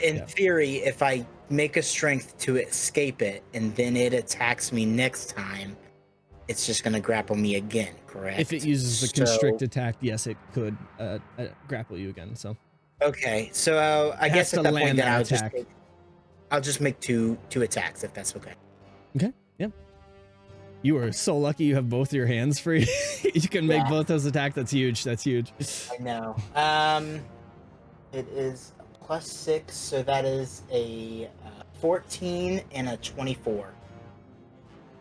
in theory, if I make a strength to escape it and then it attacks me next time, it's just going to grapple me again, correct? If it uses the constrict attack, yes, it could grapple you again. So okay, so I guess at that point, then I'll just make two attacks if that's okay. Okay, yep. You are so lucky you have both your hands free. You can make both those attacks. That's huge. That's huge. I know. It is a +6, so that is a 14 and a 24.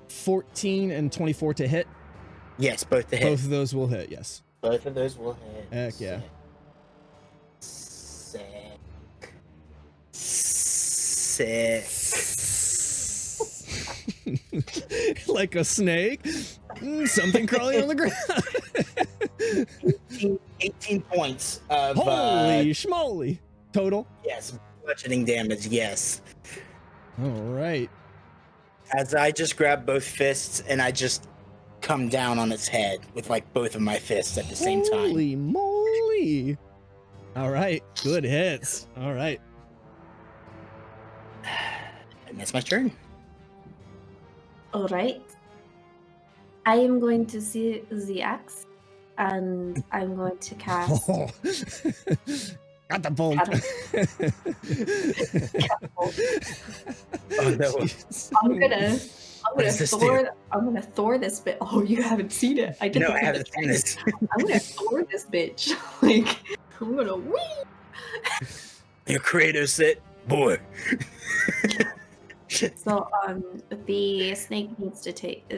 14 and 24 to hit? Yes, both to hit. Both of those will hit, yes. Both of those will hit. Heck yeah. Sick. Like a snake? Something crawling on the ground. 18 points of... Holy schmoly. Total? Yes, bludgeoning damage, yes. All right. As I just grab both fists and I just come down on its head with like both of my fists at the same time. Holy moly. All right. Good hits. All right. And that's my turn. All right. I am going to see the axe and I'm going to cast. Oh. Got the bolt. Oh no! I'm gonna Thor this bit. Oh, you haven't seen it. I didn't. No, I haven't seen this. I'm gonna Thor this bitch. Like I'm gonna wee. Your Kratos it, boy. So the snake needs to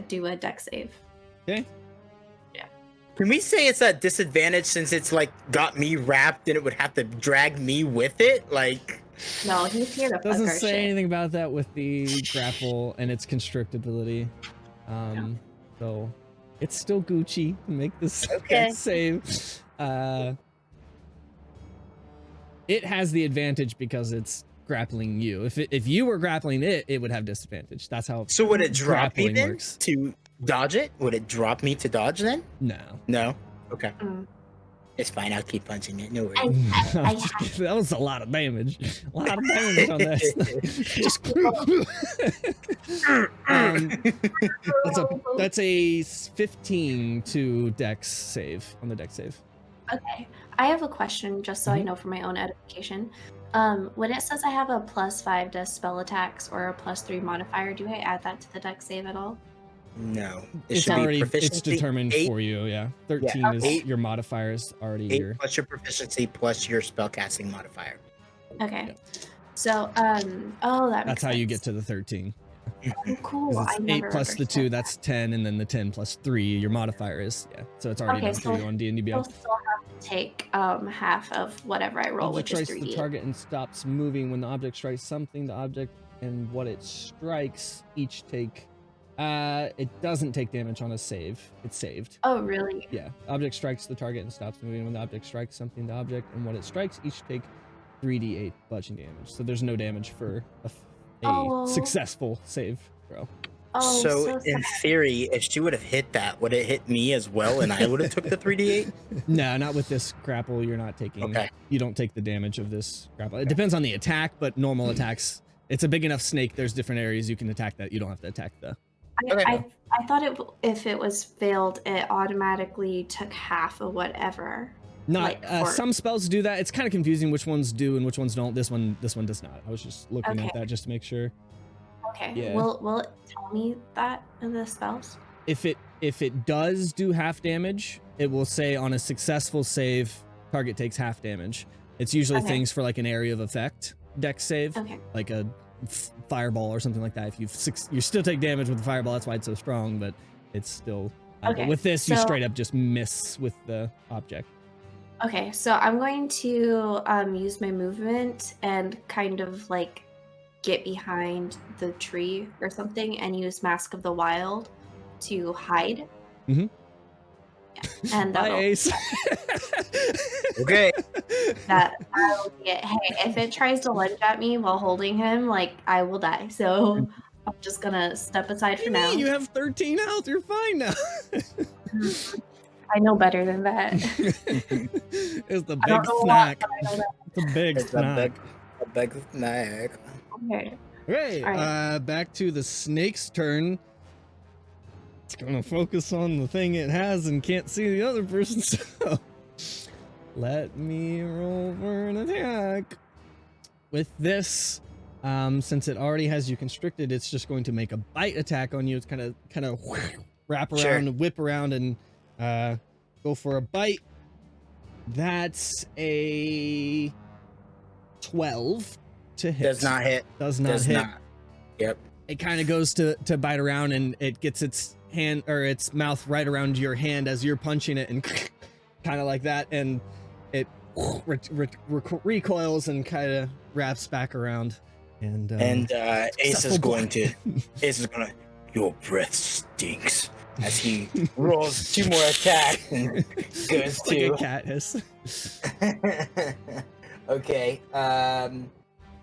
do a dex save. Okay. Can we say it's at disadvantage since it's like got me wrapped and it would have to drag me with it? Like, no, he's here to fuck doesn't our say shit. anything about that with the grapple and its constrict ability. So it's still Gucci. Make this save. It has the advantage because it's grappling you. If you were grappling it, it would have disadvantage. That's how. So would it drop me then works. to dodge it? Would it drop me to dodge then? No. No. Okay. It's fine. I'll keep punching it. No worries. That was a lot of damage. A lot of damage on that. That's a 15 to dex save on the dex save. Okay. I have a question just so I know for my own edification. When it says I have a +5 to spell attacks or a +3 modifier, do I add that to the dex save at all? No. It's determined 8. For you, yeah. 13 is 8. Your modifier is already 8 your... plus your proficiency plus your spellcasting modifier. Okay. Yep. So, that makes That's how sense. you get to the 13. Oh, cool. It's 8 plus the 2, that's 10, and then the 10 plus 3, your modifier is, So it's already done for you on D&D Beyond. I'll still have to take half of whatever I roll, which is 3d. Strikes the target and stops moving. When the object strikes something, the object and what it strikes each take... it doesn't take damage on a save. It's saved. Oh, really? Yeah. Object strikes the target and stops moving. When the object strikes something, the object and what it strikes each take 3d8 bludgeoning damage. So there's no damage for a successful save throw. Oh, so in theory, if she would have hit that, would it hit me as well and I would have took the 3d8? No, not with this grapple. You're not taking... Okay. You don't take the damage of this grapple. It depends on the attack, but normal attacks... It's a big enough snake. There's different areas you can attack that. You don't have to attack the... I thought if it was failed, it automatically took half of whatever. Not some spells do that. It's kind of confusing which ones do and which ones don't. This one does not. I was just looking at that just to make sure. Okay. Yeah. Will it tell me that in the spells? If it does do half damage, it will say on a successful save, target takes half damage. It's usually things for like an area of effect dex save, like a fireball or something like that. If you still take damage with the fireball, that's why it's so strong, but it's still but with this you straight up just miss with the object. Okay, so I'm going to use my movement and kind of like get behind the tree or something and use Mask of the Wild to hide. And Bye, that'll, Ace. Okay. that'll be it. Hey, if it tries to lunge at me while holding him, like, I will die. So I'm just gonna step aside for now. You have 13 health. You're fine now. I know better than that. It's the I don't big know a lot, snack. but I know that. The big It's snack. a big snack. Okay. Okay, All right. back to the snake's turn. It's gonna focus on the thing it has and can't see the other person, so let me roll for an attack. With this, since it already has you constricted, it's just going to make a bite attack on you. It's kind of wrap around Sure. and whip around and go for a bite. That's a 12 to hit. Does not hit. Does not Does hit. not. Yep. It kind of goes to bite around, and it gets its hand or its mouth right around your hand as you're punching it, and kind of like that, and it recoils and kind of wraps back around. And Ace is going to. Ace is gonna. Your breath stinks. As he rolls 2 more attacks and goes like to. a cat hiss. Okay.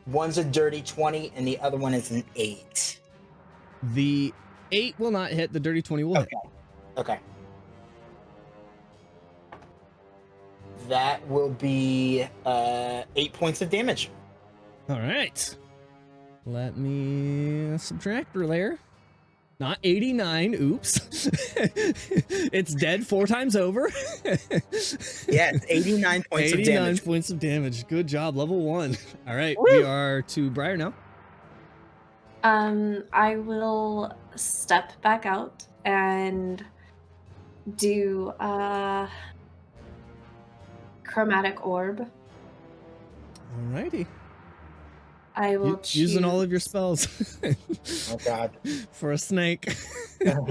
One's a dirty 20 and the other one is an 8. The 8 will not hit. The dirty 20 will hit. Okay. That will be 8 points of damage. All right. Let me subtract her there. Not 89. Oops. It's dead 4 times over. Yeah, it's 89 points of 89 damage. points of damage. Good job. Level 1. All right. Woo! We are to Briar now. I will step back out and do chromatic orb. Alrighty. I will choose. Using all of your spells Oh god. for a snake. Oh,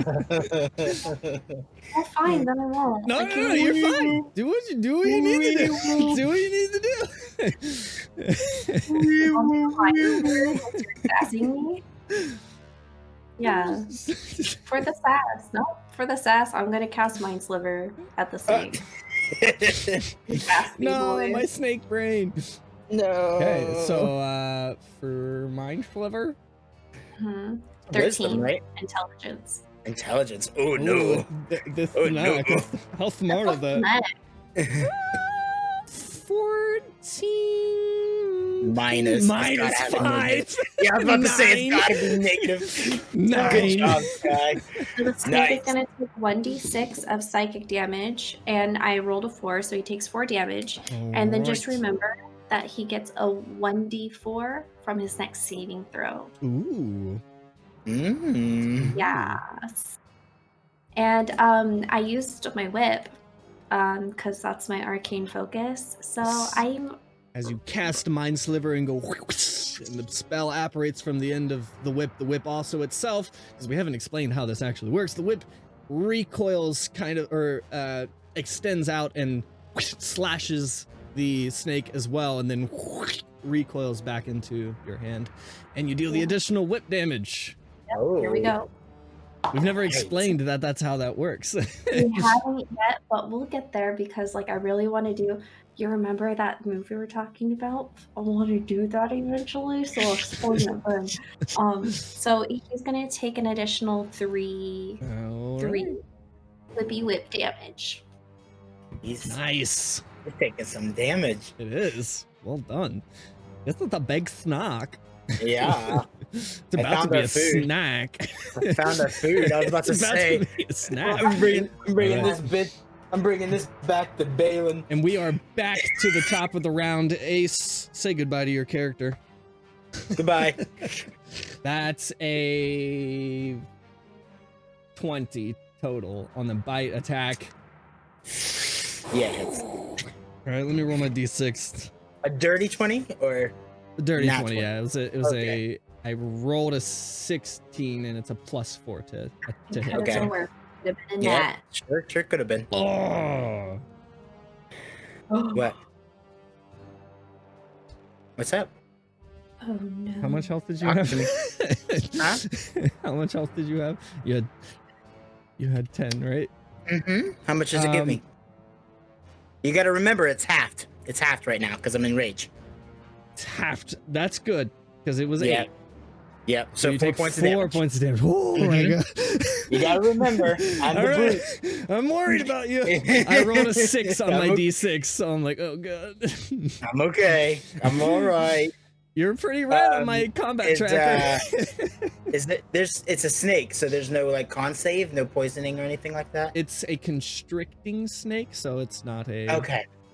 fine, then I won't. No, I no, can't no, you're leave. fine. Do what you need to do. Do what you need to do. Fine, you're sassing me. Yeah. For the sass. No, for the sass, I'm gonna cast Mind Sliver at the snake. Sass me, No, boy. my snake brain. No. Okay, so for Mind Sliver. Mhm. Wisdom, 13 right? intelligence. Intelligence. Oh no. Ooh, the Oh, no. snack. How smart That's of that? automatic. 14 Minus. minus It's gotta have a 5. Yeah, I was about to say it's 9. gotta be negative. 9. Good job, Sky. So the snake Nice. is going to take 1d6 of psychic damage, and I rolled a 4, so he takes 4 damage. And then just Alright. remember that he gets a 1d4 from his next saving throw. Ooh. Mm. Yes. And I used my whip because that's my arcane focus. So I'm As you cast Mind Sliver and go, and the spell apparates from the end of the whip also itself, because we haven't explained how this actually works. The whip recoils kind of, or extends out and slashes the snake as well, and then recoils back into your hand, and you deal the additional whip damage. here we go. We've never Right. explained that that's how that works. We haven't yet, but we'll get there because like I really want to do. You remember that movie we were talking about? I want to do that eventually, so I'll explain it then. So he's gonna take an additional 3 Alright. whippy whip damage. He's Nice. taking some damage. It is. Well done. It's not a big snack. Yeah. It's I about to found be our a food. snack. I found our food. I was about to It's say. be a snack. I'm bringing Alright. I'm bringing this back to Balin. And we are back to the top of the round. Ace, say goodbye to your character. Goodbye. That's a 20 total on the bite attack. Yeah. It's All right, let me roll my d6. a dirty 20 or The dirty Nat 20, 20. yeah. It was Okay. I rolled a 16 and it's a +4 to hit. Okay. So we're could have been in yeah, sure could have been. Oh. that. What? What's up? Oh no. How much health did you Talk have? to me. Huh? How much health did you have? You had 10, right? How much does it give me? You got to remember, it's halved. It's halved right now because I'm in rage. It's halved. That's good because it was 8. Yep. So you 4 take points 4 of damage. points of damage. Oh my god! You got to remember, I'm the brute. I'm worried about you. I rolled a 6 on my d6, so I'm like, oh god. I'm okay. I'm all right. You're pretty red on my combat tracker. It's a snake, so there's no like con save, no poisoning or anything like that. It's a constricting snake, so it's not a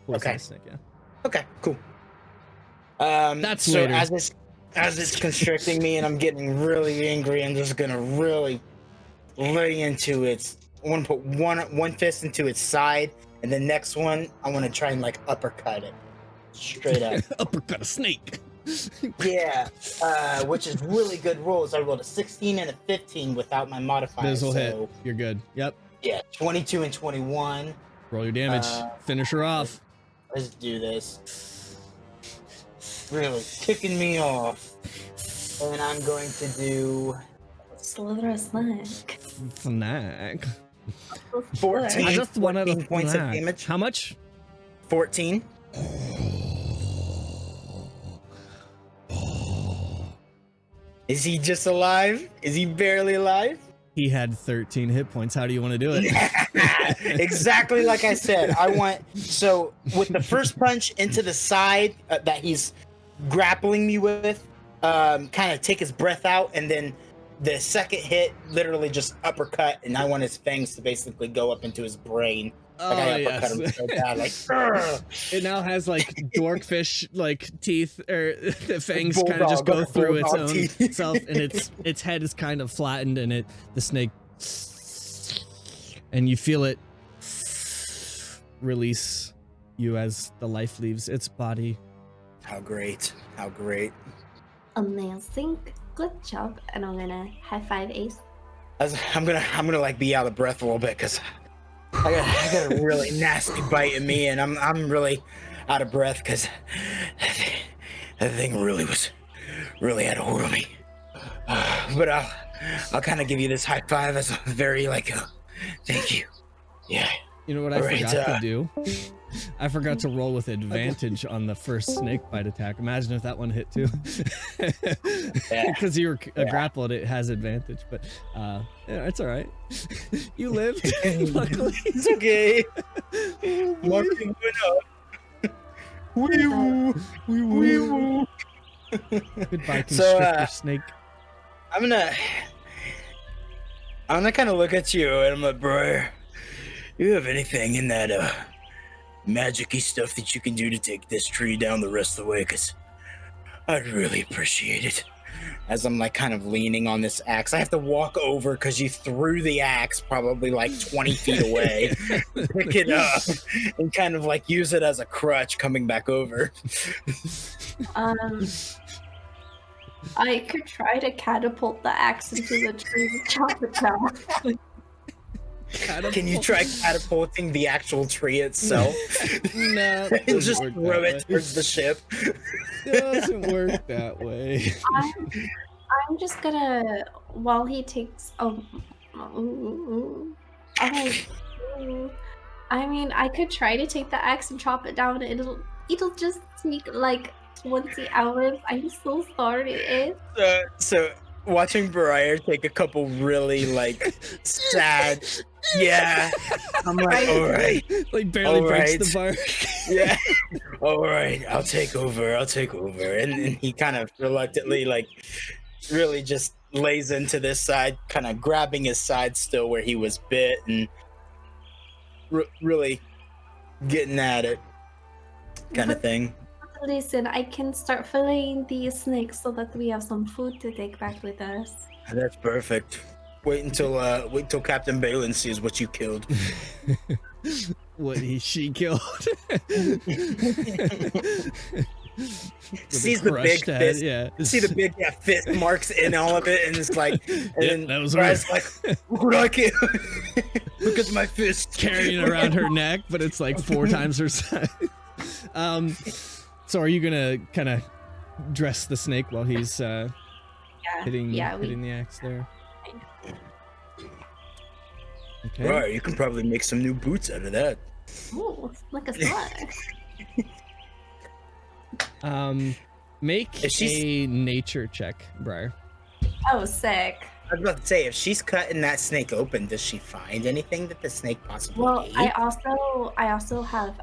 poisonous snake. Yeah. Okay. Cool. That's so later. as it's constricting me and I'm getting really angry, I'm just gonna really lay into its. I want to put one fist into its side, and the next one I want to try and like uppercut it straight up. Uppercut a snake. Yeah, which is really good rolls. I rolled a 16 and a 15 without my modifier. This will hit. You're good. Yep. Yeah, 22 and 21. Roll your damage. Finish her off. Let's do this. Really kicking me off. And I'm going to do... Slither a snack. Snack. 14, I just wanted 14 points of snack. damage. How much? 14. Is he just alive? Is he barely alive? He had 13 hit points. How do you want to do it? Exactly like I said. So with the first punch into the side that he's grappling me with, kind of take his breath out, and then the second hit literally just uppercut, and I want his fangs to basically go up into his brain. Like I uppercut him so bad, like it now has like dwarffish like teeth, or the fangs kind of just go through its own self, and its head is kind of flattened, and the snake, and you feel it release you as the life leaves its body. How great! How great! Amazing, good job! And I'm gonna high five Ace. I'm gonna like be out of breath a little bit because I got a really nasty bite in me, and I'm really out of breath because that thing really had a hold on me. But I'll kind of give you this high five as a very like thank you. Yeah. You know what I forgot to do? I forgot to roll with advantage on the first snake bite attack. Imagine if that one hit too. Because you were grappled, it has advantage. But yeah, it's all right. You lived. Luckily, it's okay. Marking went up. Wee woo. Goodbye, constrictor snake. I'm gonna kind of look at you, and I'm like, bro, you have anything in that magic-y stuff that you can do to take this tree down the rest of the way? Because I'd really appreciate it. As I'm like kind of leaning on this axe, I have to walk over because you threw the axe probably like 20 feet away, pick it up, and kind of like use it as a crutch coming back over. I could try to catapult the axe into the tree and chop it down. Can you try catapulting the actual tree itself? No, and just throw it towards the ship. It doesn't work that way. I'm just gonna, while he takes I mean, I could try to take the axe and chop it down. It'll just take like 20 hours. I'm so sorry. So watching Briar take a couple really like sad. Yeah, I'm like, all right, like barely breaks the bark. Yeah, all right, I'll take over, and he kind of reluctantly, like, really just lays into this side, kind of grabbing his side still where he was bit, and really getting at it, kind of thing. Listen, I can start filleting these snakes so that we have some food to take back with us. That's perfect. Wait until Captain Balin sees what you killed. She killed. Sees the big fist. Yeah. See the big fist marks in all of it, and it's like, and that was like, what do I kill? Look at my fist carrying it around her neck, but it's like 4 times her size. So are you gonna kind of dress the snake while he's hitting the axe there? Okay. Right, you can probably make some new boots out of that. Ooh, like a slug. Make If she's- a nature check, Briar. Oh, sick. I was about to say, if she's cutting that snake open, does she find anything that the snake possibly Well, ate? I also have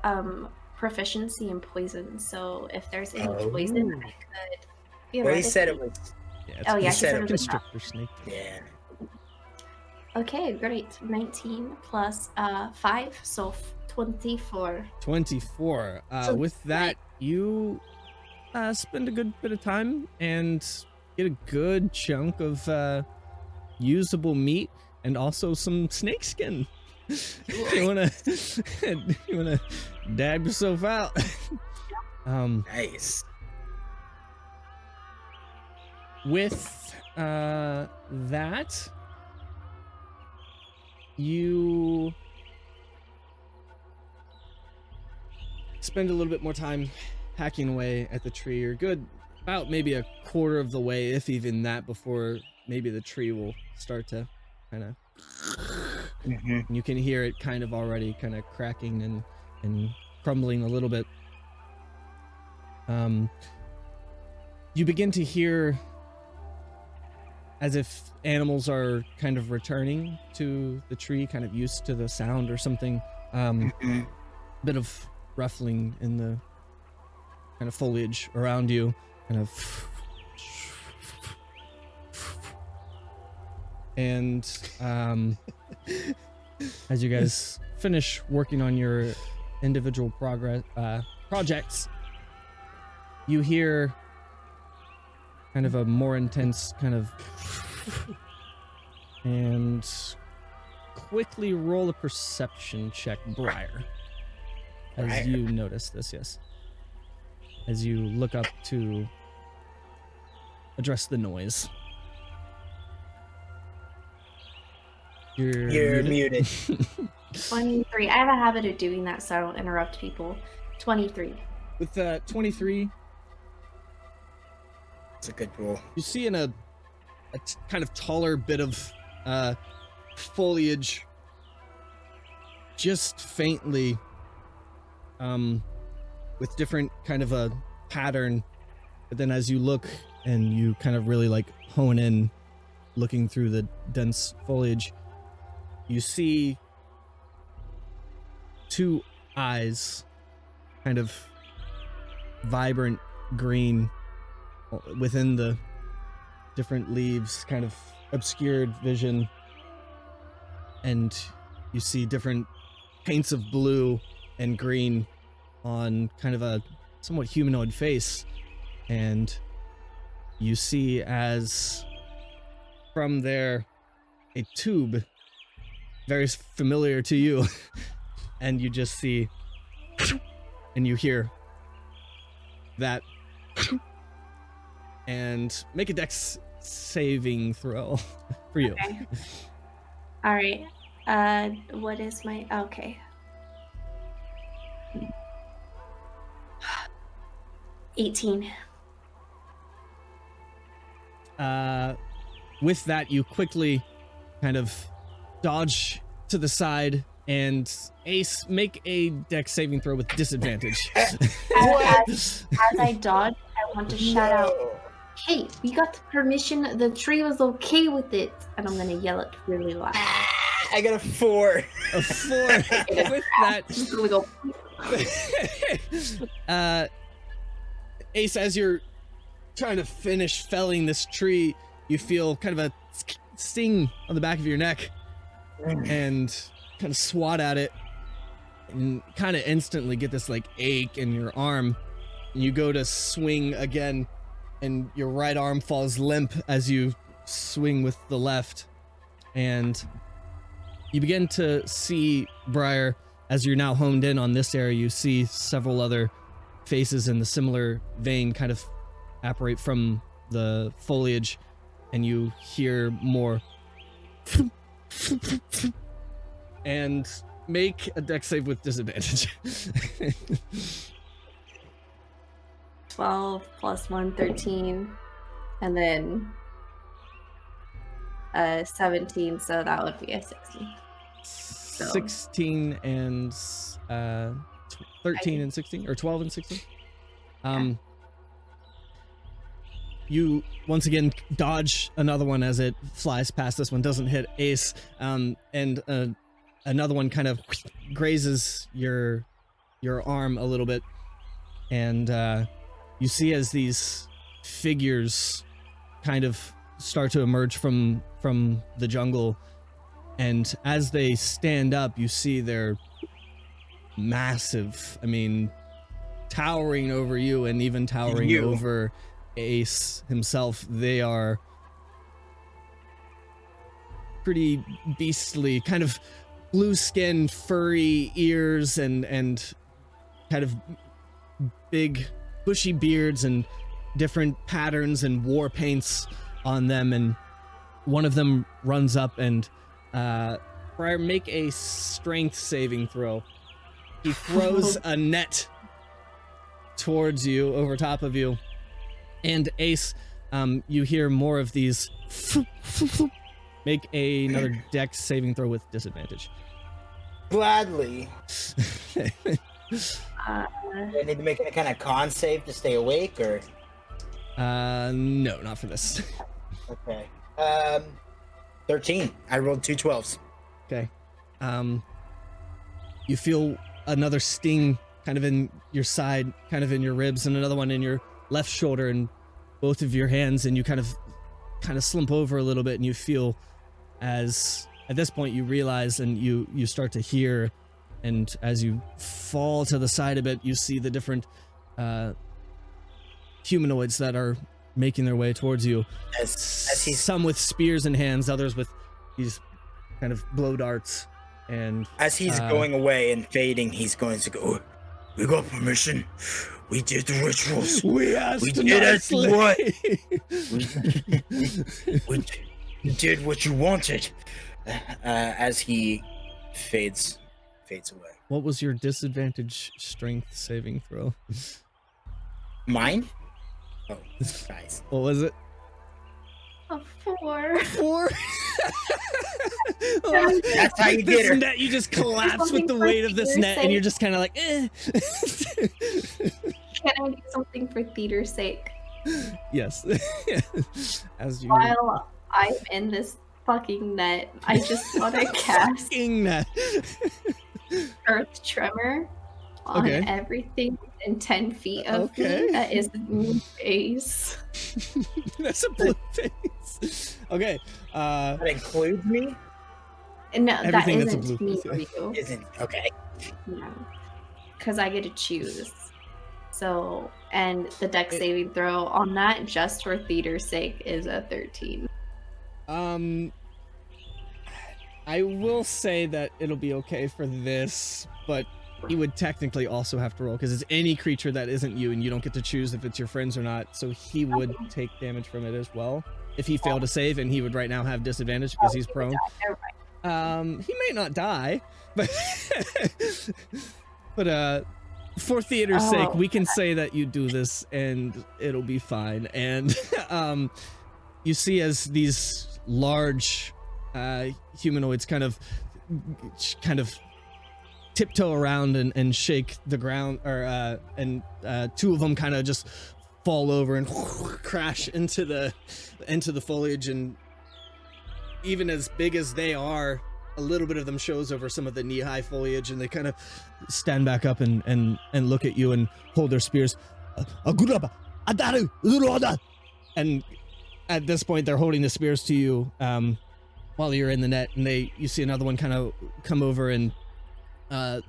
proficiency in poison, so if there's any poison, I could. Well, he said it theoretically- was. Yeah, Oh yeah, you she said said it it was constrictor snake. Yeah. Okay, great. 19 plus 5, so 24. 24. So, With that, you spend a good bit of time and get a good chunk of usable meat and also some snake skin. you wanna dab yourself out. Nice. With that, you spend a little bit more time hacking away at the tree. You're good about maybe a quarter of the way, if even that, before maybe the tree will start to kind of... You can hear it kind of already kind of cracking and crumbling a little bit. You begin to hear as if animals are kind of returning to the tree, kind of used to the sound or something. Bit of ruffling in the kind of foliage around you, kind of. And as you guys finish working on your individual projects, you hear kind of a more intense kind of, and quickly roll a perception check, Briar, as you notice this. Yes, as you look up to address the noise. You're muted. 23. I have a habit of doing that so I don't interrupt people. 23. With 23, It's a good rule. you see in a kind of taller bit of foliage, just faintly, with different kind of a pattern, but then as you look and you kind of really like hone in, looking through the dense foliage, you see two eyes, kind of vibrant green within the different leaves, kind of obscured vision, and you see different paints of blue and green on kind of a somewhat humanoid face, and you see as from there a tube very familiar to you, and you just see and you hear that, and make a dex saving throw for you. Okay. All right. What is my... Okay. 18. With that, you quickly kind of dodge to the side, and Ace, make a dex saving throw with disadvantage. As I dodge, I want to shout out, "Hey, we got permission. The tree was okay with it." And I'm gonna yell it really loud. I got a 4. A 4. With that, We go. Ace, as you're trying to finish felling this tree, you feel kind of a sting on the back of your neck, and kind of swat at it, and kind of instantly get this like ache in your arm, and you go to swing again, and your right arm falls limp as you swing with the left, and you begin to see, Briar, as you're now honed in on this area, you see several other faces in the similar vein kind of apparate from the foliage, and you hear more. And make a dex save with disadvantage. 12 plus 1, 13, and then 17, so that would be a 16. So 16 and 13 and 16, or 12 and 16. You once again dodge another one as it flies past. This one doesn't hit Ace, and another one kind of grazes your arm a little bit, and you see as these figures kind of start to emerge from the jungle, and as they stand up, you see they're massive. I mean, towering over you, and even towering over Ace himself. They are pretty beastly, kind of blue skin, furry ears, and kind of big bushy beards and different patterns and war paints on them. And one of them runs up and Briar, make a strength saving throw. He throws a net towards you, over top of you. And Ace, you hear more of these. Make another dex saving throw with disadvantage. Gladly. I need to make any kind of con save to stay awake, or? No, not for this. Okay. 13. I rolled 2 12s. Okay. You feel another sting kind of in your side, kind of in your ribs, and another one in your left shoulder and both of your hands, and you kind of slump over a little bit, and you feel, as at this point you realize and you start to hear, and as you fall to the side a bit, you see the different humanoids that are making their way towards you. As he's, some with spears in hands, others with these kind of blow darts. And as he's going away and fading, he's going to go, we got permission. We did the rituals. We asked we did nicely. What? we did what you wanted. As he fades away. What was your disadvantage strength saving throw? Mine? Oh, guys. What was it? a 4. 4? Oh, that's how you get her. Net, you just collapse with the weight of this net, and you're just kind of like, eh. Can I do something for theater's sake? Yes. As you. While I'm in this fucking net, I just want to cast fucking net. Earth Tremor on Okay. everything within 10 feet of me that is blue face. That's a blue face. Okay. That includes me? No, that Everything that's a isn't blue me face, or you. Isn't okay. No. Because I get to choose. So, and the dex saving throw on that, just for theater's sake, is a 13. I will say that it'll be okay for this, but he would technically also have to roll, because it's any creature that isn't you, and you don't get to choose if it's your friends or not, so he would take damage from it as well if he failed to save, and he would right now have disadvantage because he's prone. He may not die, but but for theater's sake, we can say that you do this and it'll be fine. And you see as these large humanoids kind of tiptoe around and shake the ground, or and two of them kind of just fall over and crash into the foliage. And even as big as they are, a little bit of them shows over some of the knee-high foliage, and they kind of stand back up and look at you and hold their spears. And at this point, they're holding the spears to you while you're in the net, and you see another one kind of come over and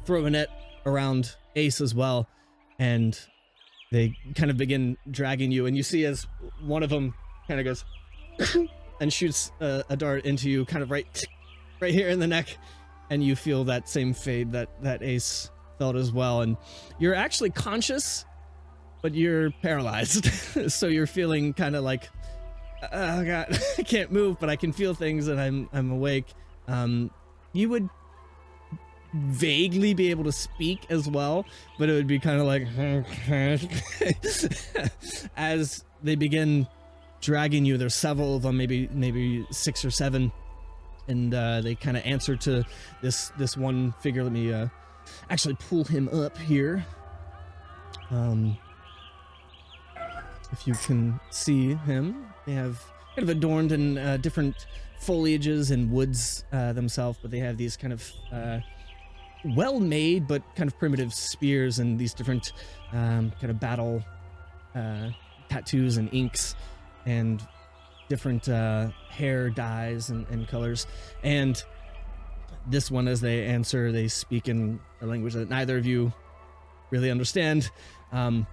throw a net around Ace as well, and they kind of begin dragging you, and you see as one of them kind of goes and shoots a dart into you, kind of right here in the neck, and you feel that same fade that Ace felt as well. And you're actually conscious, but you're paralyzed. So you're feeling kind of like, oh god, I can't move, but I can feel things, and I'm awake. You would vaguely be able to speak as well, but it would be kind of like as they begin dragging you. There's several of them, maybe 6 or 7, and they kind of answer to this one figure. Let me actually pull him up here. If you can see him, they have kind of adorned in different foliages and woods themselves, but they have these kind of well-made but kind of primitive spears and these different kind of battle tattoos and inks and different hair dyes and colors. And this one, as they answer, they speak in a language that neither of you really understand, and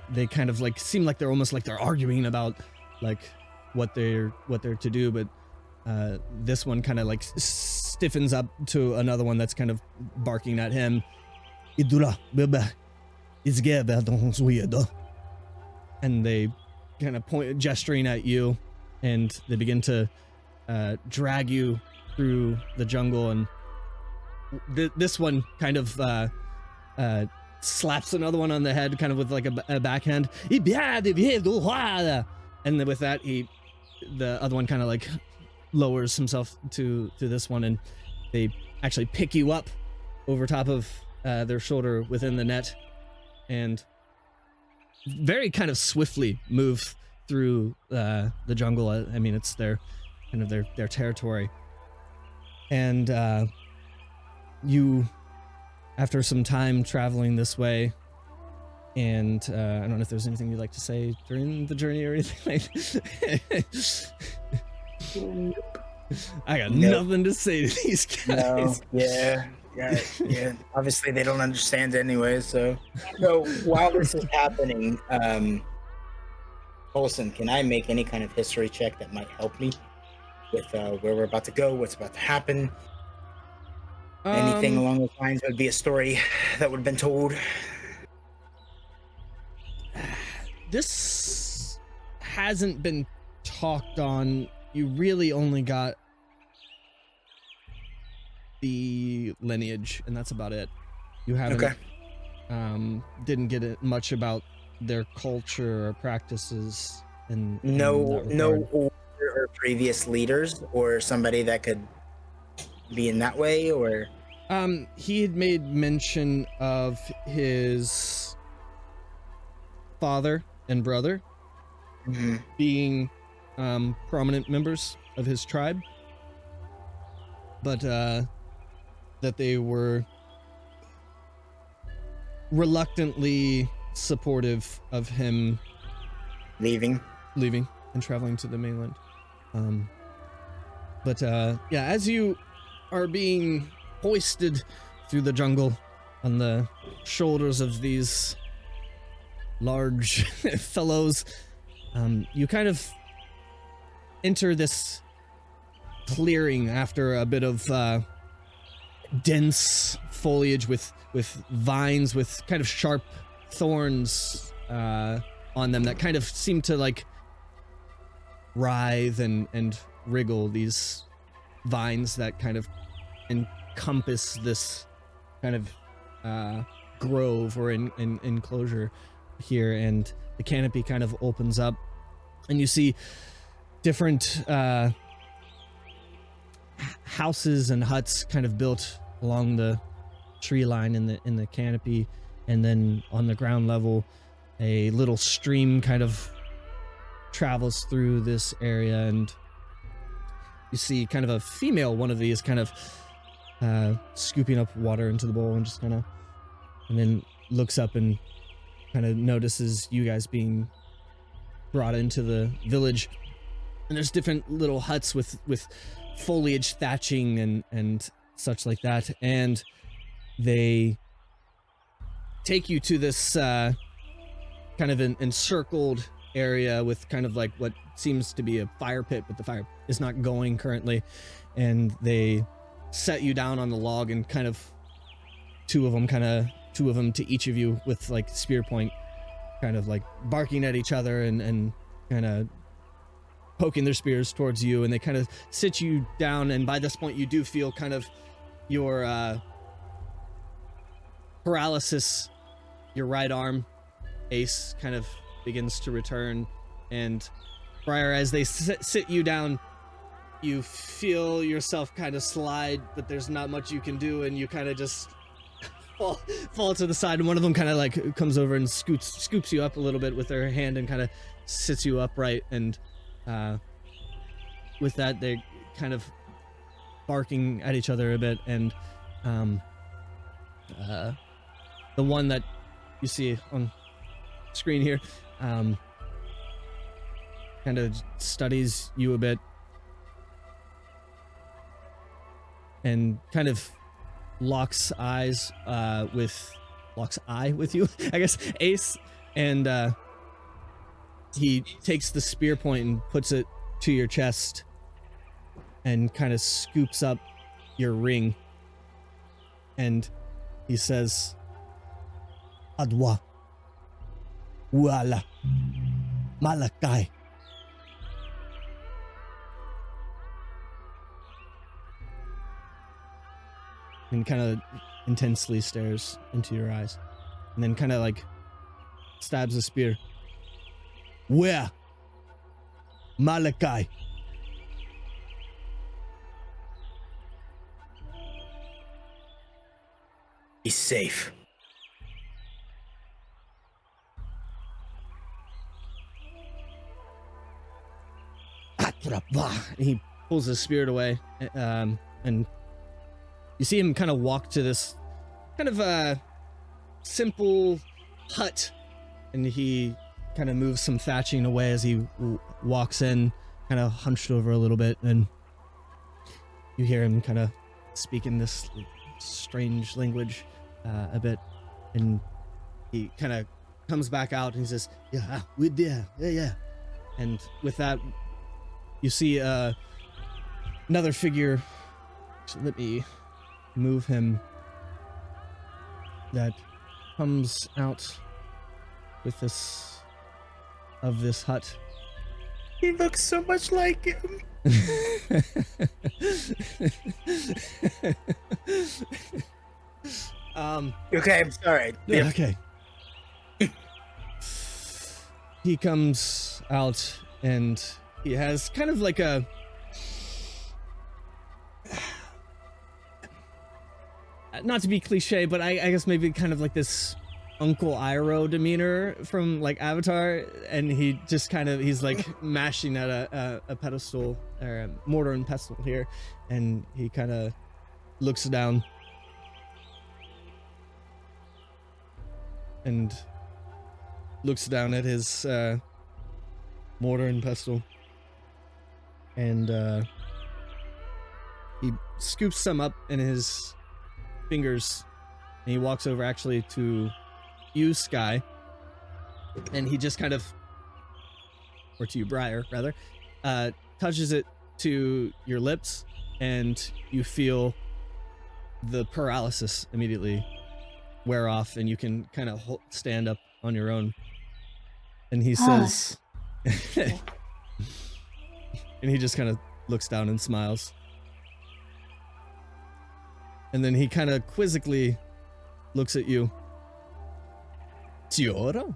they kind of like seem like they're almost like they're arguing about like what they're to do, but this one kind of like stiffens up to another one that's kind of barking at him. And they kind of point, gesturing at you, and they begin to drag you through the jungle. And this one kind of slaps another one on the head, kind of with like a backhand. And then with that, the other one kind of like lowers himself to this one, and they actually pick you up over top of their shoulder within the net, and very kind of swiftly move through the jungle. I mean, it's their kind of their territory. And you, after some time traveling this way, and I don't know if there's anything you'd like to say during the journey or anything like I got nothing to say to these guys. No, yeah. Obviously, they don't understand anyway. So while this is happening, Olsen, can I make any kind of history check that might help me with where we're about to go, what's about to happen? Anything along those lines would be a story that would have been told. This hasn't been talked on. You really only got the lineage, and that's about it. You haven't didn't get it much about their culture or practices, and no older or previous leaders or somebody that could be in that way. Or he had made mention of his father and brother being prominent members of his tribe, but that they were reluctantly supportive of him leaving and traveling to the mainland. But yeah, as you are being hoisted through the jungle on the shoulders of these large fellows, you kind of enter this clearing after a bit of dense foliage with vines with kind of sharp thorns on them that kind of seem to like writhe and wriggle, these vines that kind of encompass this kind of grove or enclosure here. And the canopy kind of opens up, and you see different houses and huts kind of built along the tree line in the canopy, and then on the ground level a little stream kind of travels through this area, and you see kind of a female one of these kind of scooping up water into the bowl and just kind of, and then looks up and kind of notices you guys being brought into the village. And there's different little huts with foliage thatching and such like that, and they take you to this kind of an encircled area with kind of like what seems to be a fire pit, but the fire is not going currently, and they set you down on the log, and kind of two of them to each of you with like spear point, kind of like barking at each other and kind of poking their spears towards you, and they kind of sit you down. And by this point you do feel kind of your paralysis, your right arm, Ace, kind of begins to return. And Briar, as they sit you down, you feel yourself kind of slide, but there's not much you can do, and you kind of just fall to the side, and one of them kind of like comes over and scoops you up a little bit with their hand and kind of sits you upright, and with that they're kind of barking at each other a bit, and the one that you see on screen here kind of studies you a bit and kind of locks eye with you, I guess, Ace, and he takes the spear point and puts it to your chest and kind of scoops up your ring, and he says, Adwa Wala Malakai. And kind of intensely stares into your eyes, and then kind of like stabs a spear. Where? Malachi. He's safe. And he pulls his spirit away, and you see him kind of walk to this kind of simple hut, and he kind of moves some thatching away as he walks in, kind of hunched over a little bit, and you hear him kind of speaking this strange language a bit, and he kind of comes back out and he says, yeah, we're there, yeah. And with that, you see another figure. So let me move him. That comes out with this hut. He looks so much like him. Okay, I'm sorry. Yeah. Okay. He comes out and he has kind of like a not to be cliche, but I guess maybe kind of like this Uncle Iroh demeanor from like Avatar, and he just kind of, he's like mashing at a pedestal or a mortar and pestle here, and he kind of looks down at his mortar and pestle, and he scoops some up in his fingers, and he walks over actually to you, Sky, and he just kind of, or to you, Briar, rather, touches it to your lips, and you feel the paralysis immediately wear off, and you can kind of stand up on your own. And he says, and he just kind of looks down and smiles. And then he kind of quizzically looks at you. Tiora?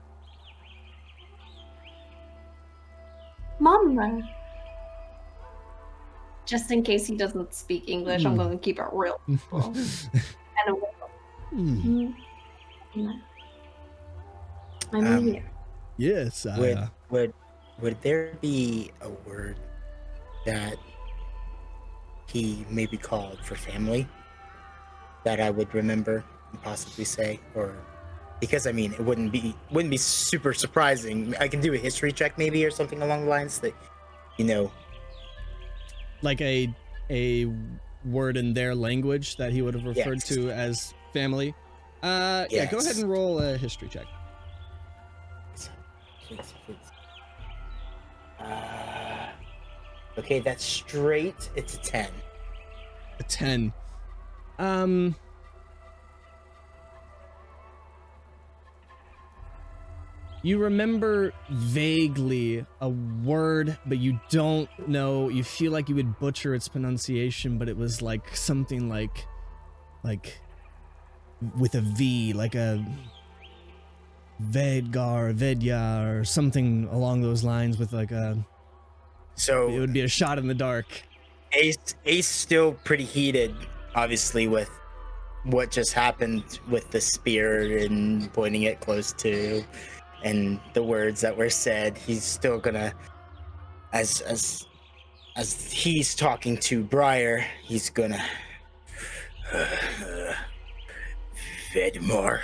Mama. Just in case he doesn't speak English, I'm going to keep it real simple. And I'm here. Yes. Would there be a word that he maybe called for family that I would remember and possibly say, or because I mean it wouldn't be super surprising. I can do a history check maybe or something along the lines that, you know, like a word in their language that he would have referred to as family. Yeah, go ahead and roll a history check. Please. Okay, that's straight. It's a 10. A 10. You remember vaguely a word, but you don't know. You feel like you would butcher its pronunciation, but it was like something like with a V, like a Vedya, or something along those lines with like a... So it would be a shot in the dark. Ace still pretty heated, obviously, with what just happened with the spear and pointing it close to, and the words that were said. He's still gonna, as he's talking to Briar, he's gonna Vedmar,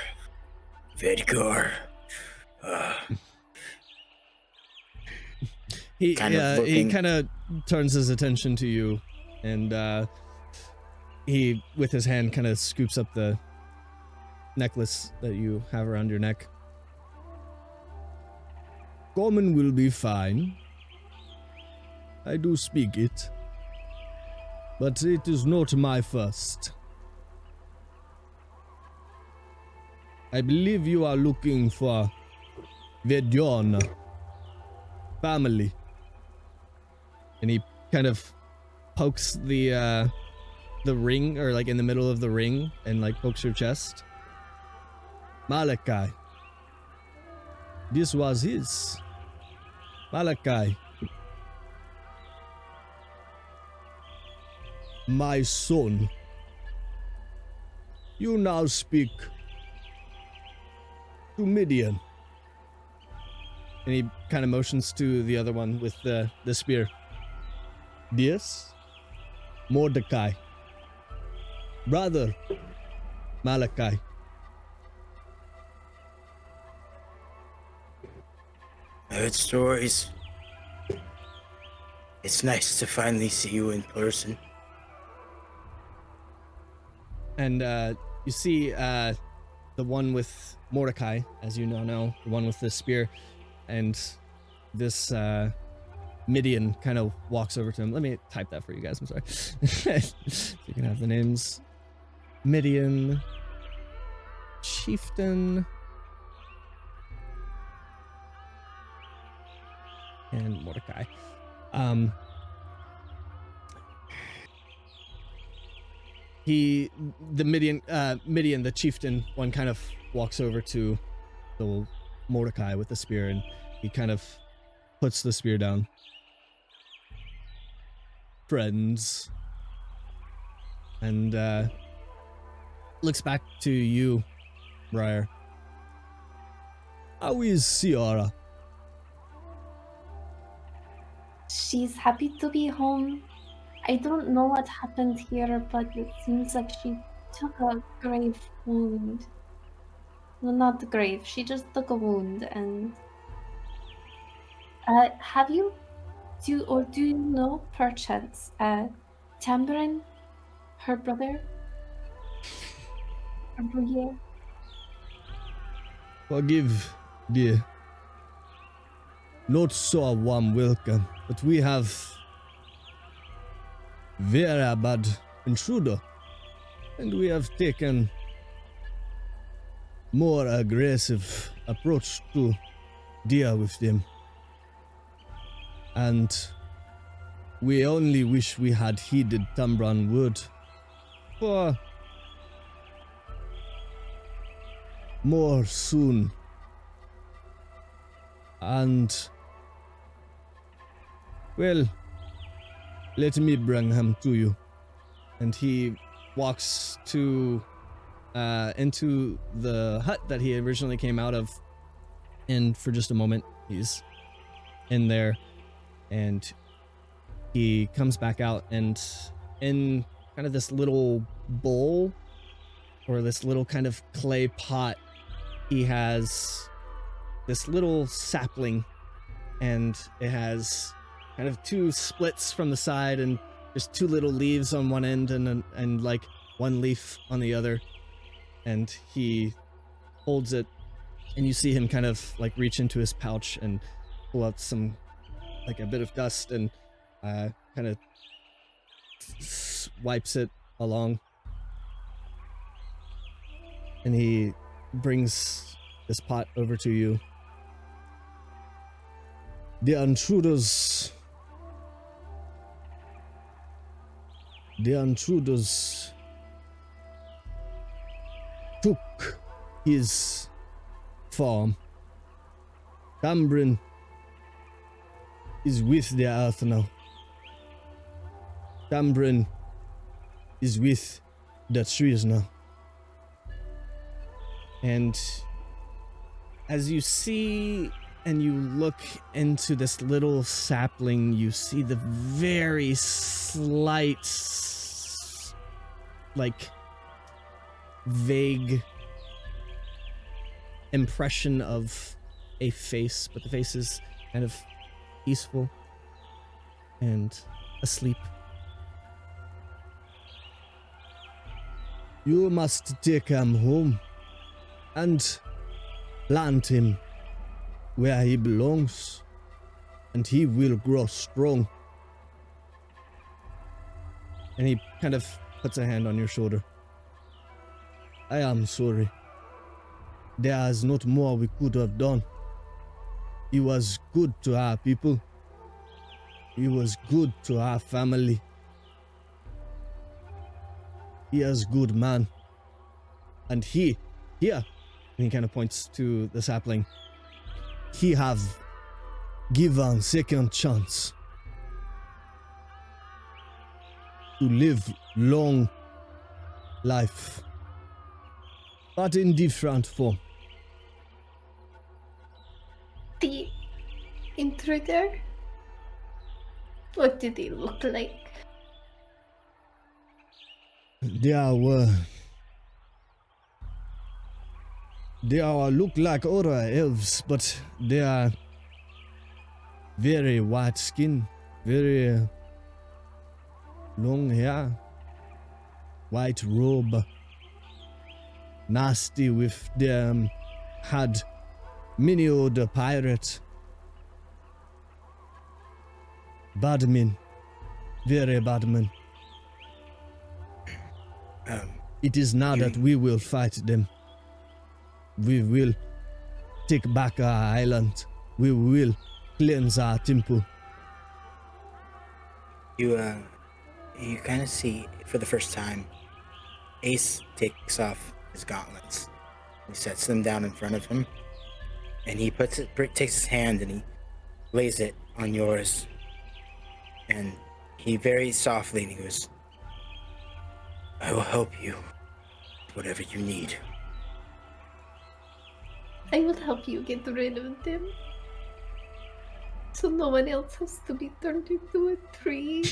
Vedgar. He Kind of he looking- kind of turns his attention to you, and he, with his hand, kind of scoops up the necklace that you have around your neck. Common will be fine. I do speak it, but it is not my first. I believe you are looking for Vedjon family. And he kind of pokes the ring, or like in the middle of the ring, and like pokes your chest. Malachi. This was his. Malachi. My son. You now speak to Midian. And he kind of motions to the other one with the spear. This, Mordecai. Brother, Malachi. I heard stories. It's nice to finally see you in person. And you see the one with Mordecai, as you now know, the one with the spear, and this Midian kind of walks over to him. Let me type that for you guys, I'm sorry. So you can have the names. Midian, Chieftain, and Mordecai. The Midian, the chieftain one, kind of walks over to the Mordecai with the spear, and he kind of puts the spear down. Friends. And looks back to you, Briar. How is Ciara? She's happy to be home. I don't know what happened here, but it seems like she took a grave wound. Well, not grave, she just took a wound, and have you do you know perchance Tambrin, her brother? Or Bruyere? Forgive, dear. Not so warm welcome, but we have very bad intruder, and we have taken more aggressive approach to deal with them. And we only wish we had heeded Tambran word for more soon. And well, let me bring him to you. And he walks to into the hut that he originally came out of, and for just a moment he's in there, and he comes back out, and in kind of this little bowl, or this little kind of clay pot, he has this little sapling, and it has kind of two splits from the side, and just two little leaves on one end, and like one leaf on the other. And he holds it, and you see him kind of like reach into his pouch and pull out some, like a bit of dust, and kind of wipes it along. And he brings this pot over to you. The intruders took his farm. Tambrin is with the earth now. Tambrin is with the trees now. And as you see and you look into this little sapling, you see the very slight, like, vague impression of a face, but the face is kind of peaceful and asleep. You must take him home and plant him where he belongs, and he will grow strong. And he kind of puts a hand on your shoulder. I am sorry. There is not more we could have done. He was good to our people. He was good to our family. He is good man. And he, here, and he kind of points to the sapling, he have given second chance to live long life, but in different form. The intruder? What did he look like? They look like other elves, but they are very white skin, very long hair, white robe, nasty with them, had many other pirates. Bad men, very bad men. It is now that we will fight them. We will take back our island. We will cleanse our temple. You kind of see for the first time, Ace takes off his gauntlets. He sets them down in front of him, and he takes his hand and he lays it on yours. And he very softly and he goes, I will help you, whatever you need. I will help you get rid of them. So no one else has to be turned into a tree.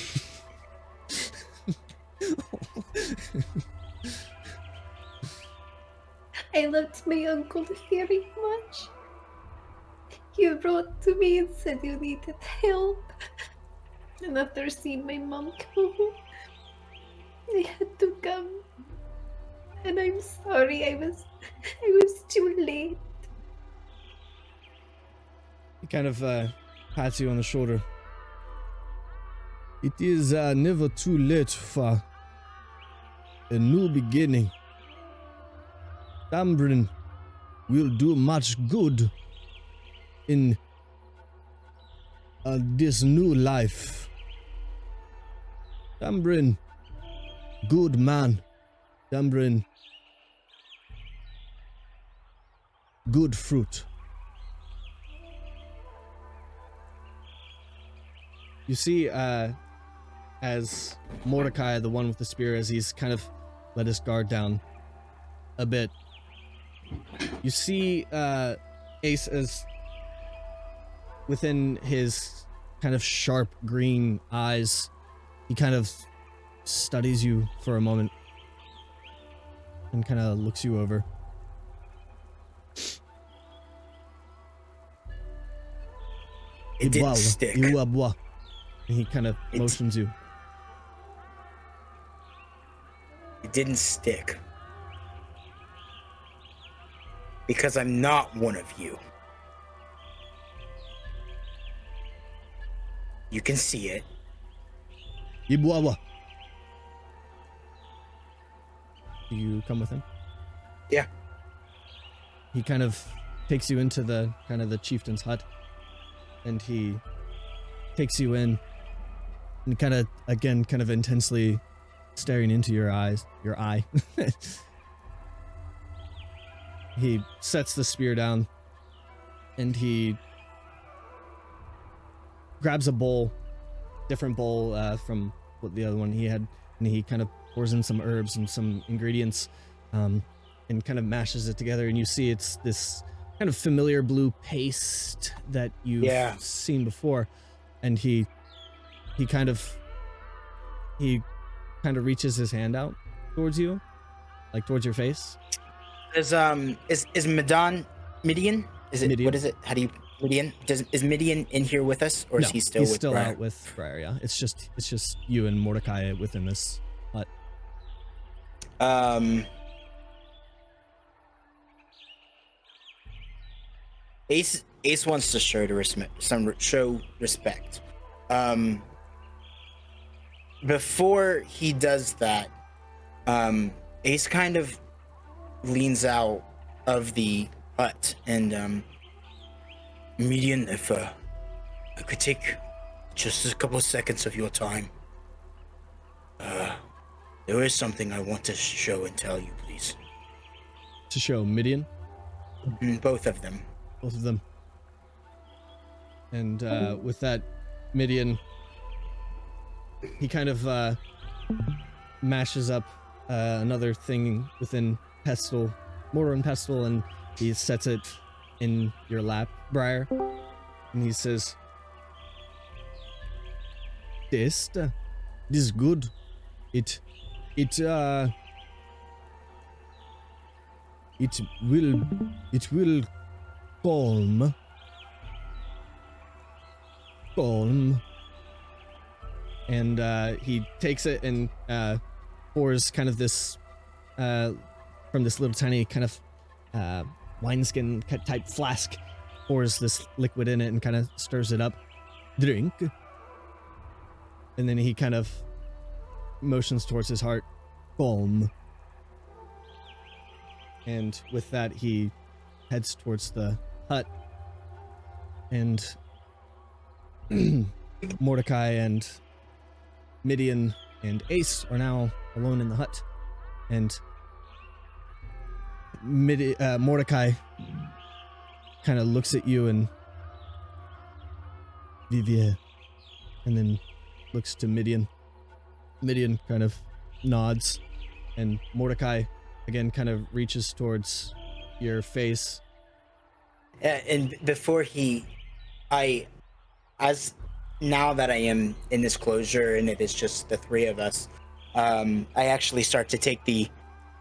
I loved my uncle very much. You wrote to me and said you needed help. And after seeing my mom go, I had to come. And I'm sorry, I was too late. He kind of pats you on the shoulder. It is never too late for a new beginning. Tambrin will do much good in this new life. Tambrin, good man. Tambrin, good fruit. You see, as Mordecai, the one with the spear, as he's kind of let his guard down a bit, you see Ace as within his kind of sharp green eyes, he kind of studies you for a moment and kind of looks you over. It didn't stick. And he kind of motions you. It didn't stick. Because I'm not one of you. You can see it. Ibwawa. Do you come with him? Yeah. He kind of takes you into the chieftain's hut, and he takes you in and kind of intensely staring into your eye. He sets the spear down and he grabs a bowl, different bowl from what the other one he had, and he kind of pours in some herbs and some ingredients, and kind of mashes it together, and you see it's this kind of familiar blue paste that you've seen before, and he kind of reaches his hand out towards you, like towards your face. Is Midian? Is it Midian? What is it? How do you Midian? Is Midian in here with us, or is he still he's with still Briar? out with Briar? Yeah, it's just you and Mordecai within this hut. Ace wants to show respect. Before he does that, Ace kind of leans out of the hut and Median, if I could take just a couple of seconds of your time. There is something I want to show and tell you, please. To show Midian? Both of them. Both of them. And with that, Midian, he kind of mashes up another thing within mortar and pestle, and he sets it in your lap, Briar, and he says, "Taste. This is good. It will calm. And he takes it and pours kind of this from this little tiny kind of wineskin type flask, pours this liquid in it and kind of stirs it up. Drink. And then he kind of motions towards his heart. Calm. And with that, he heads towards the hut. And Mordecai and Midian and Ace are now alone in the hut. And Mordecai kind of looks at you and Vivier, and then looks to Midian. Midian kind of nods, and Mordecai again kind of reaches towards your face. And before now that I am in this closure and it is just the three of us, I actually start to take the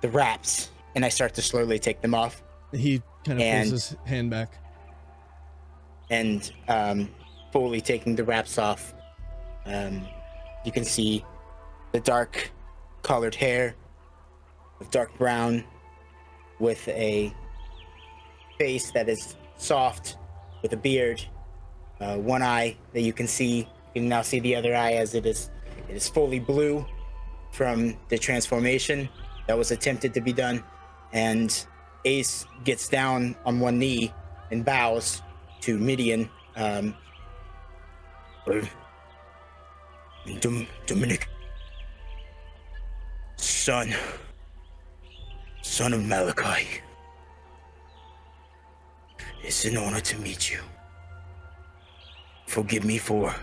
wraps and I start to slowly take them off. He kind of pulls his hand back. And fully taking the wraps off, you can see the dark colored hair of dark brown with a face that is soft with a beard, one eye that you can see. You can now see the other eye as it is fully blue from the transformation that was attempted to be done. And Ace gets down on one knee and bows to Midian. Dominic, son of Malachi, it's an honor to meet you. Forgive me for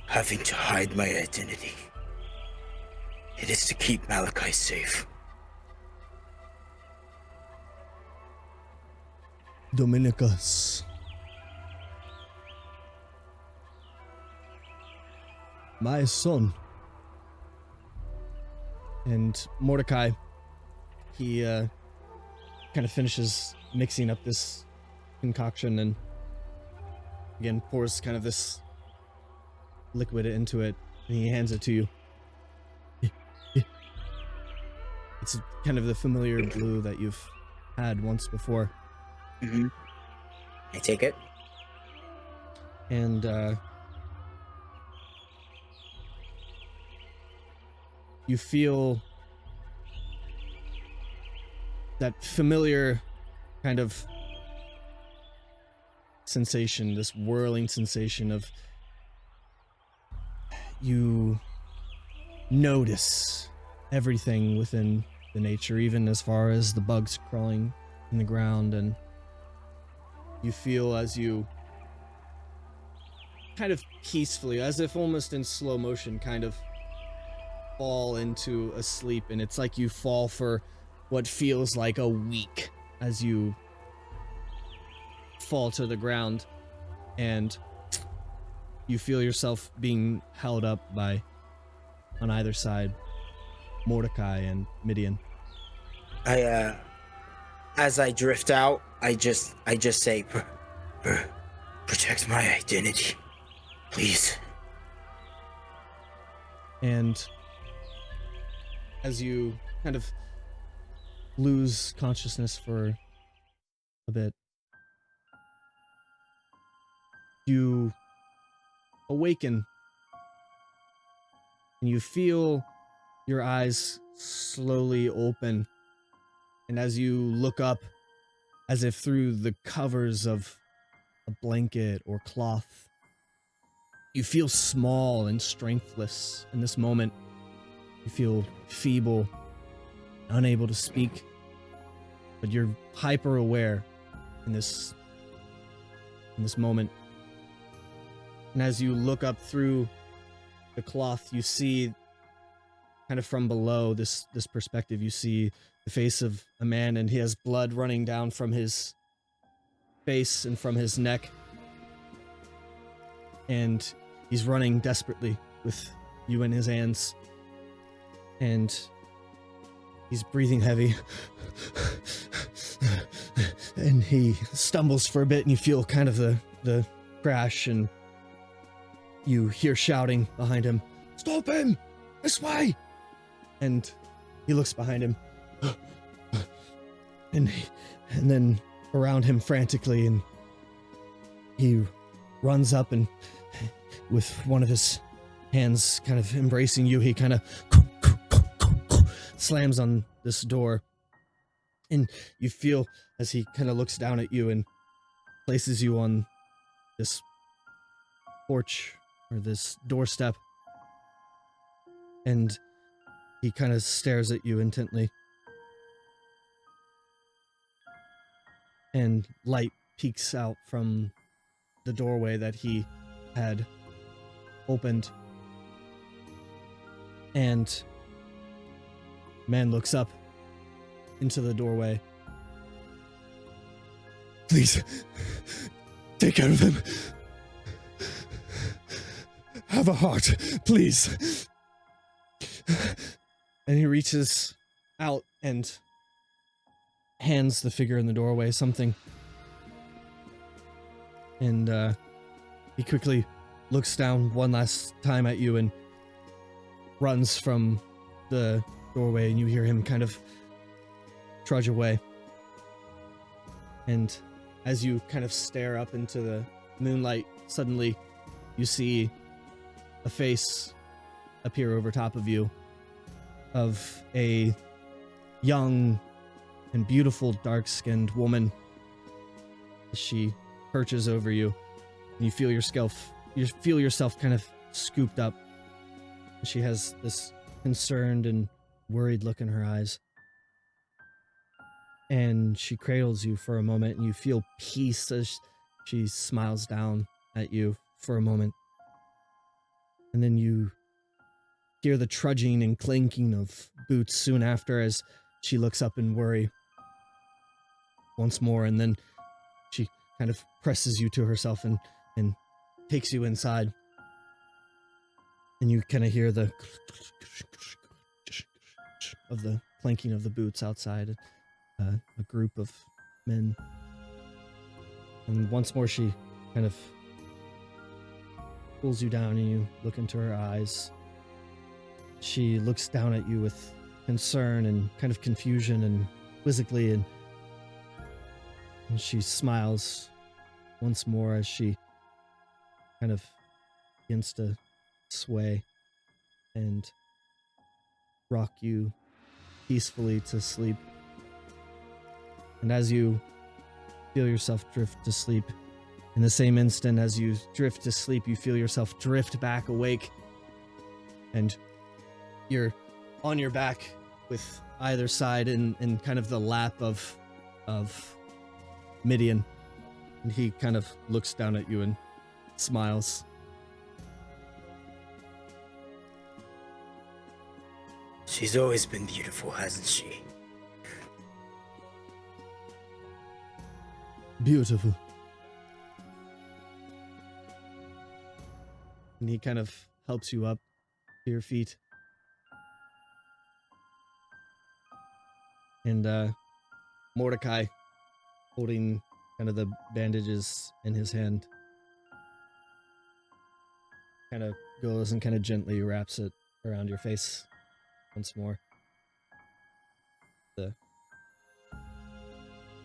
having to hide my identity. It is to keep Malachi safe. Dominicus. My son. And Mordecai, he kind of finishes mixing up this concoction and again pours kind of this liquid into it, and he hands it to you. It's kind of the familiar blue that you've had once before. Mm-hmm. I take it. And you feel that familiar kind of sensation, this whirling sensation of you notice everything within the nature, even as far as the bugs crawling in the ground, and you feel as you kind of peacefully, as if almost in slow motion, kind of fall into a sleep, and it's like you fall for what feels like a week as you fall to the ground, and you feel yourself being held up by, on either side, Mordecai and Midian. As I drift out, I just say, protect my identity, please. And as you kind of lose consciousness for a bit, you awaken and you feel your eyes slowly open. And as you look up, as if through the covers of a blanket or cloth, you feel small and strengthless in this moment. You feel feeble, unable to speak, but you're hyper aware in this moment. And as you look up through the cloth, you see, kind of from below this perspective, you see the face of a man, and he has blood running down from his face and from his neck. And he's running desperately with you in his hands. And he's breathing heavy. And he stumbles for a bit, and you feel kind of the crash, and you hear shouting behind him, "Stop him! This way!" And he looks behind him. And then around him frantically, and he runs up, and with one of his hands kind of embracing you, he kind of slams on this door. And you feel, as he kind of looks down at you and places you on this porch or this doorstep, and he kind of stares at you intently, and light peeks out from the doorway that he had opened. And man looks up into the doorway. "Please, take care of him. Have a heart, please." And he reaches out and hands the figure in the doorway something. And he quickly looks down one last time at you and runs from the doorway, and you hear him kind of trudge away. And as you kind of stare up into the moonlight, suddenly you see a face appear over top of you, of a young and beautiful dark-skinned woman. She perches over you, and you feel yourself kind of scooped up. She has this concerned and worried look in her eyes, and she cradles you for a moment, and you feel peace as she smiles down at you for a moment. And then you hear the trudging and clanking of boots soon after, as she looks up in worry once more, and then she kind of presses you to herself and takes you inside. And you kind of hear the of the clanking of the boots outside, a group of men. And once more she kind of pulls you down, and you look into her eyes. She looks down at you with concern and kind of confusion and quizzically, and she smiles once more as she kind of begins to sway and rock you peacefully to sleep. And as you feel yourself drift to sleep, in the same instant as you drift to sleep, you feel yourself drift back awake, and you're on your back with either side in kind of the lap of Midian. And he kind of looks down at you and smiles. She's always been beautiful, hasn't she? Beautiful. And he kind of helps you up to your feet. And Mordecai, holding kind of the bandages in his hand, kind of goes and kind of gently wraps it around your face once more. The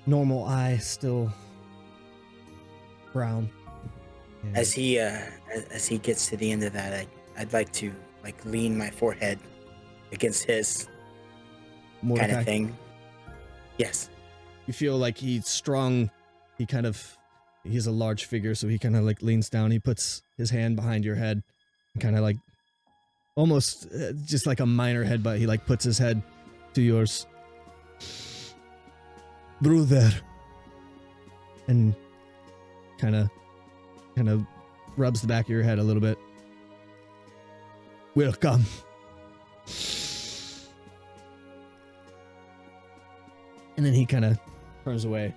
normal eye still brown. And As he gets to the end of that, I'd like to lean my forehead against his kind Mordecai, of thing. Yes. you feel like he's strong. He's a large figure, so he kind of leans down. He puts his hand behind your head and kind of almost just like a minor headbutt. He puts his head to yours. Brother. And kind of rubs the back of your head a little bit. Welcome. And then he kind of turns away.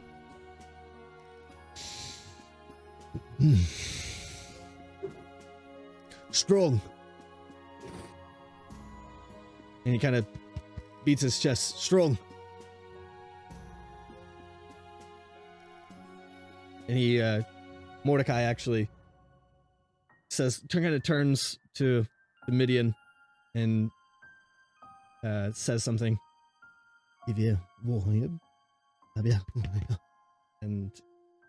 Strong. And he kind of beats his chest. Strong. And he, Mordecai actually kind of turns to Midian and says something. And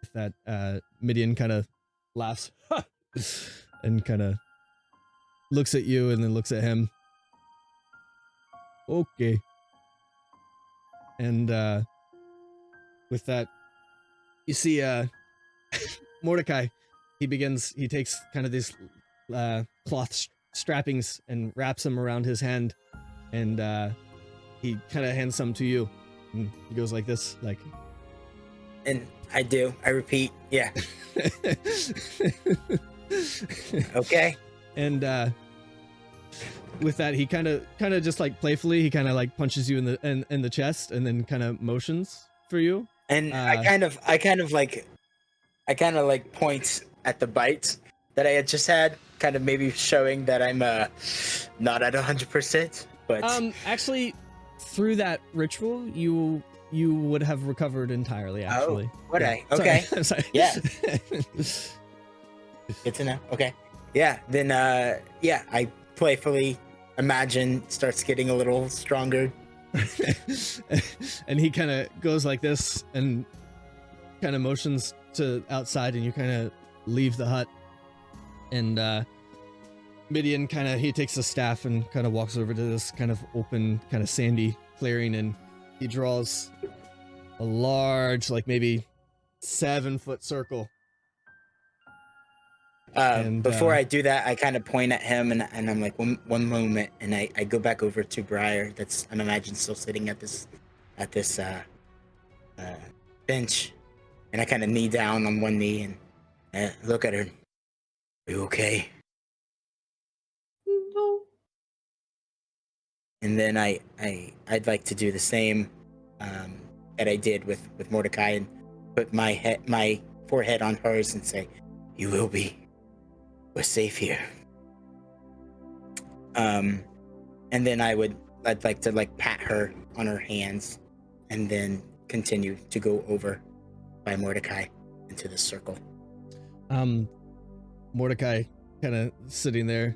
with that, Midian kind of laughs and kind of looks at you and then looks at him. Okay. And with that, you see Mordecai, he takes kind of these cloth strappings and wraps them around his hand, and he kind of hands some to you. And he goes like this, And I do. I repeat. Yeah. Okay. And with that, he kind of just playfully, he kind of punches you in the chest, and then kind of motions for you. And I kind of point at the bite that I had just had, kind of maybe showing that I'm not at 100%. But actually, through that ritual, you would have recovered entirely. Actually, would I? Okay. I'm sorry. Yeah. Good to know. Okay. Yeah. Then I playfully imagine starts getting a little stronger. And he kind of goes like this and kind of motions to outside, and you kind of leave the hut. And Midian he takes a staff and kind of walks over to this kind of open, kind of sandy clearing, and he draws a large, maybe 7-foot circle. Before I do that, I kind of point at him and I'm like, one moment, and I go back over to Briar. I'm imagining still sitting at this bench, and I kind of knee down on one knee and look at her. Are you okay? No. And then I'd like to do the same that I did with Mordecai, and put my forehead on hers and say, "You will be. We're safe here." And then I'd like to pat her on her hands, and then continue to go over by Mordecai into the circle. Mordecai kind of sitting there,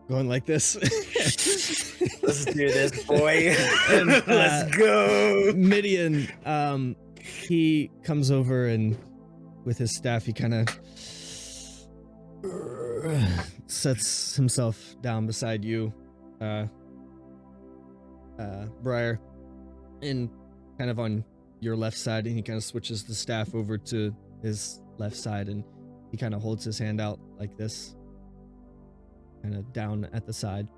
going like this. Let's do this, boy. And, let's go. Midian, he comes over, and with his staff, he kind of sets himself down beside you, Briar, and kind of on your left side, and he kind of switches the staff over to his left side, and he kind of holds his hand out like this, kind of down at the side.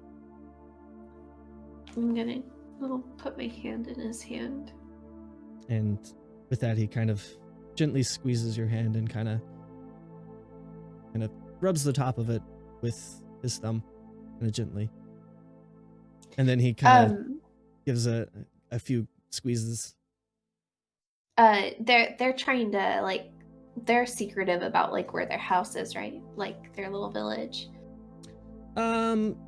I'm gonna put my hand in his hand. And with that, he kind of gently squeezes your hand and kind of rubs the top of it with his thumb, kind of gently. And then he kind of Um, gives a few squeezes. they're trying to like they're secretive about like where their house is, right? Like their little village.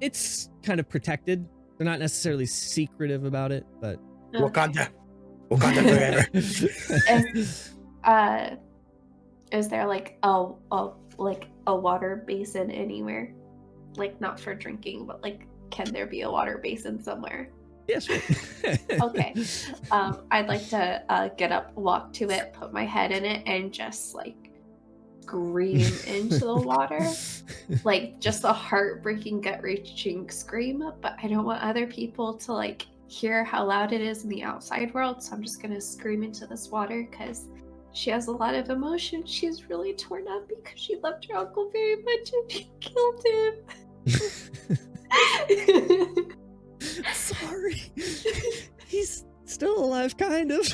It's kind of protected. They're not necessarily secretive about it, but Wakanda forever. Is there like a water basin anywhere? Like not for drinking, but like can there be a water basin somewhere? yeah, sure. Okay. I'd like to get up, walk to it, put my head in it, and just like scream into the water. Like just a heartbreaking, gut-wrenching scream, but I don't want other people to like hear how loud it is in the outside world, so I'm just gonna scream into this water because she has a lot of emotion. She's really torn up because she loved her uncle very much and he killed him. Sorry. He's still alive, kind of.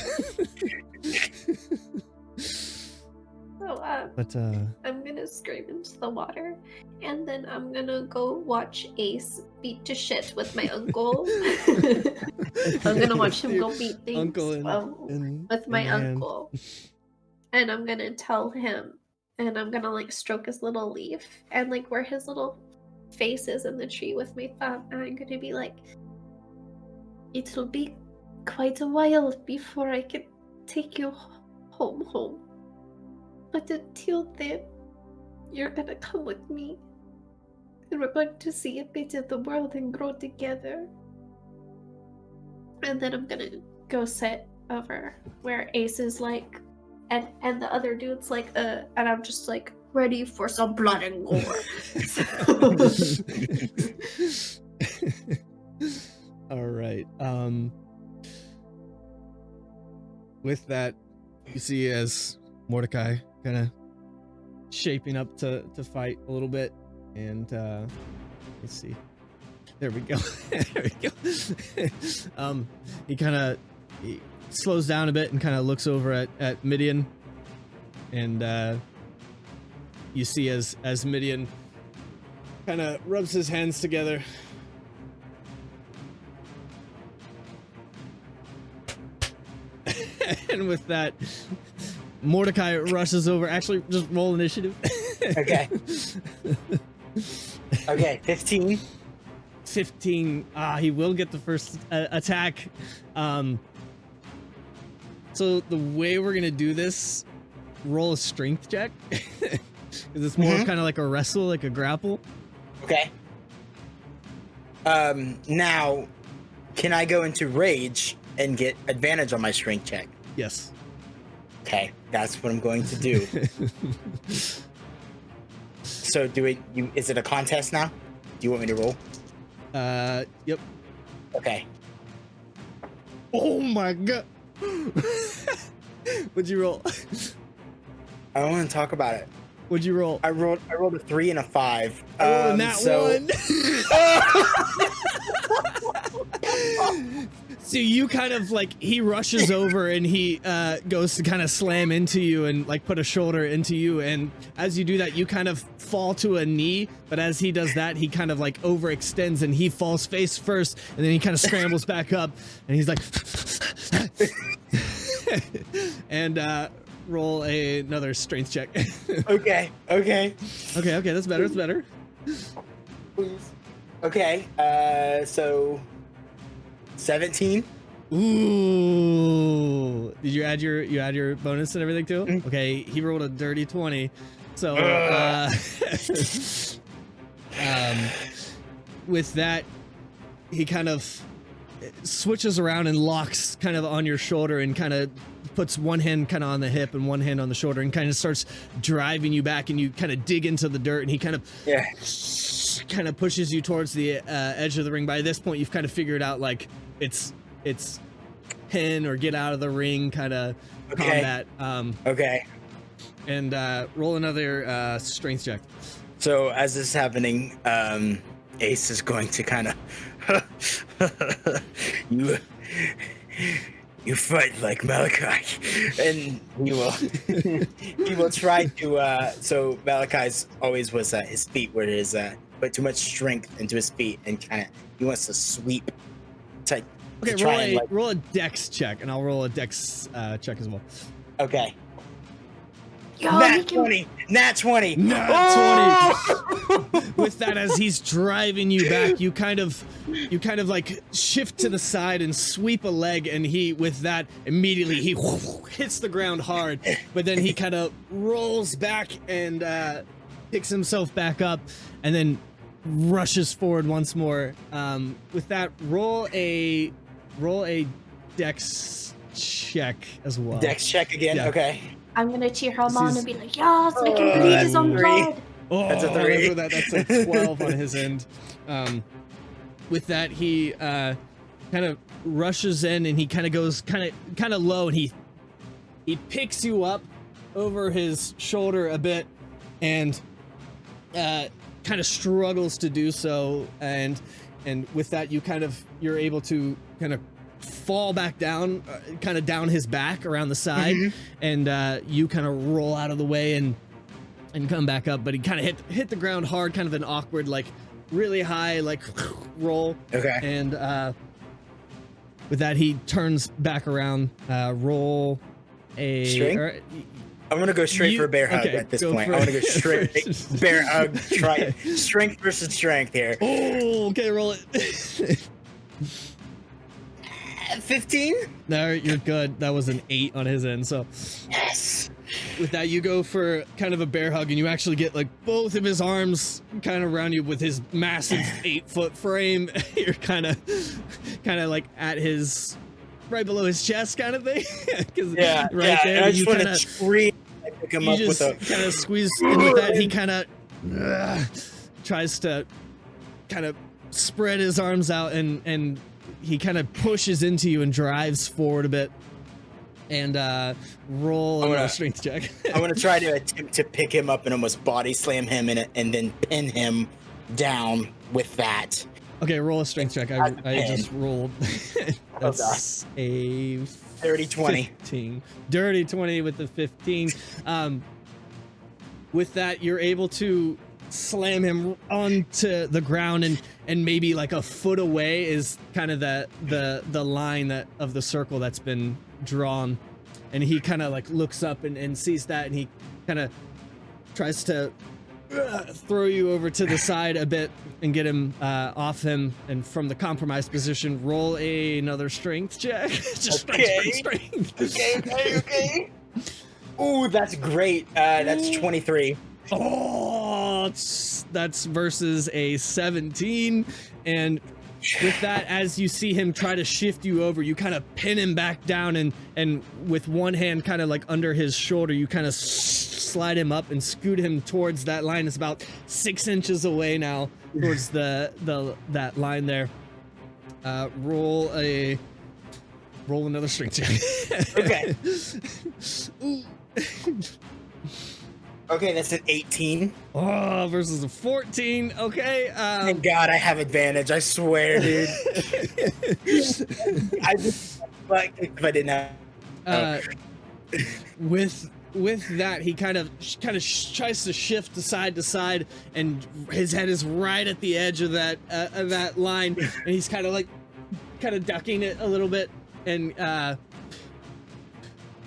So, but I'm gonna scream into the water, and then I'm gonna go watch Ace beat to shit with my uncle. I'm gonna watch him go beat things uncle with my hand. uncle, and I'm gonna tell him, and I'm gonna like stroke his little leaf, and like where his little face is in the tree with my thumb, and I'm gonna be like, it'll be quite a while before I can take you home. But until then, you're gonna come with me. And we're going to see a bit of the world and grow together. And then I'm gonna go sit over where Ace is like, and the other dude's like, and I'm just like, ready for some blood and gore. All right. With that, you see as Mordecai kind of shaping up to fight a little bit, and let's see. There we go. There we go. He kind of slows down a bit and kind of looks over at Midian, and you see as Midian kind of rubs his hands together. And with that, Mordecai rushes over. Actually, just roll initiative. Okay. Okay, 15. 15. He will get the first attack. So the way we're gonna do this, roll a strength check. Because it's more kind of like a wrestle, like a grapple. Okay. Now, can I go into rage and get advantage on my strength check? Yes. Okay, that's what I'm going to do. So is it a contest now? Do you want me to roll? Yep. Okay. Oh my god. What'd you roll? I don't want to talk about it. What'd you roll? I rolled a 3 and a 5. I rolled a nat one. So you kind of like, he rushes over and he goes to kind of slam into you and like put a shoulder into you, and as you do that you kind of fall to a knee, but as he does that he kind of like overextends and he falls face first, and then he kind of scrambles back up and he's like and roll another strength check. Okay, that's better. Please. Okay, so 17. Ooh, did you add your bonus and everything too? Okay, he rolled a dirty 20. So with that, he kind of switches around and locks kind of on your shoulder and kind of puts one hand kind of on the hip and one hand on the shoulder and kind of starts driving you back, and you kind of dig into the dirt, and he kind of pushes you towards the edge of the ring. By this point you've kind of figured out like it's pin or get out of the ring kind of combat. Okay. And roll another strength check. So as this is happening, Ace is going to kind of you fight like Malachi, and he will try to. So Malachi's always was his feet were his put too much strength into his feet, and he wants to sweep. To Okay, try and roll a dex check, and I'll roll a dex check as well. Okay. Yo, Nat 20. Nat 20. Nat 20. With that, as he's driving you back, you kind of like shift to the side and sweep a leg, and with that immediately he hits the ground hard, but then he kind of rolls back and picks himself back up, and then rushes forward once more. With that, roll a dex check as well. Dex check again. Yeah. Okay. I'm gonna cheer him on and be like, yes, we can bleed his own blood. Oh, That's a 3. That's a 12 on his end. With that, he kind of rushes in, and he kind of goes kind of low, and he picks you up over his shoulder a bit, and kind of struggles to do so, and with that, you're able to kind of fall back down, kind of down his back around the side, and you kind of roll out of the way and come back up, but he kind of hit the ground hard, kind of an awkward, like really high, like roll. Okay. And with that, he turns back around, roll a Strength? I'm gonna go straight for a bear hug at this point. I want to go straight bear hug. Try strength versus strength here. Oh, okay, roll it. 15? No, you're good. That was an 8 on his end. So yes. With that, you go for kind of a bear hug, and you actually get like both of his arms kind of around you with his massive 8-foot frame. You're kind of like at his right below his chest, kind of thing. Yeah, right yeah. there. And I just want to scream. Pick him up with a kind of squeeze. And with that, he kind of tries to kind of spread his arms out, and he kind of pushes into you and drives forward a bit. And roll a strength check. I'm gonna try to attempt to pick him up and almost body slam him in it, and then pin him down with that. Okay, roll a strength check. I just rolled. That's a dirty 20. 15. Dirty 20 with the 15. With that, you're able to slam him onto the ground, and maybe like a foot away is kind of the line of the circle that's been drawn, and he kind of like looks up and sees that, and he kind of tries to throw you over to the side a bit and get him off him, and from the compromised position, roll another strength check. Just strength. Okay. Ooh, that's great. That's 23. Oh, that's versus a 17, and with that, as you see him try to shift you over, you kind of pin him back down, and with one hand kind of like under his shoulder, you kind of slide him up and scoot him towards that line. It's about 6 inches away now, towards that line there. Roll another strength check. Okay. Okay, that's an 18. Oh, versus a 14. Okay. Thank God I have advantage. I swear, dude. I just if I didn't have. With that, he kind of tries to shift side to side, and his head is right at the edge of that line, and he's kind of ducking it a little bit, and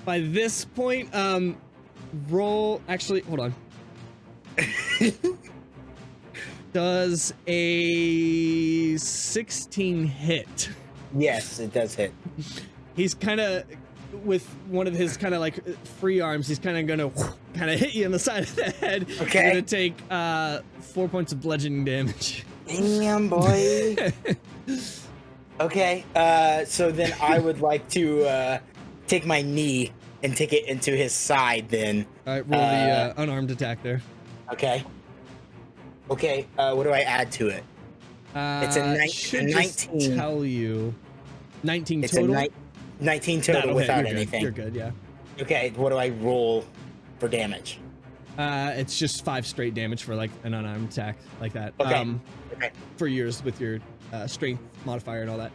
by this point, roll. Actually, hold on. Does a 16 hit? Yes, it does hit. He's kind of, with one of his kind of like free arms, he's kind of gonna hit you in the side of the head. Okay. You're gonna take 4 points of bludgeoning damage. Damn, boy. Okay. So then I would like to take my knee and take it into his side. Then. All right. Roll the unarmed attack there. Okay. Okay. What do I add to it? It's a 19. Tell you. 19 It's total. a 19 total without anything. You're good. Yeah. Okay. What do I roll for damage? It's just 5 straight damage for like an unarmed attack like that. Okay. Okay. For yours with your strength modifier and all that.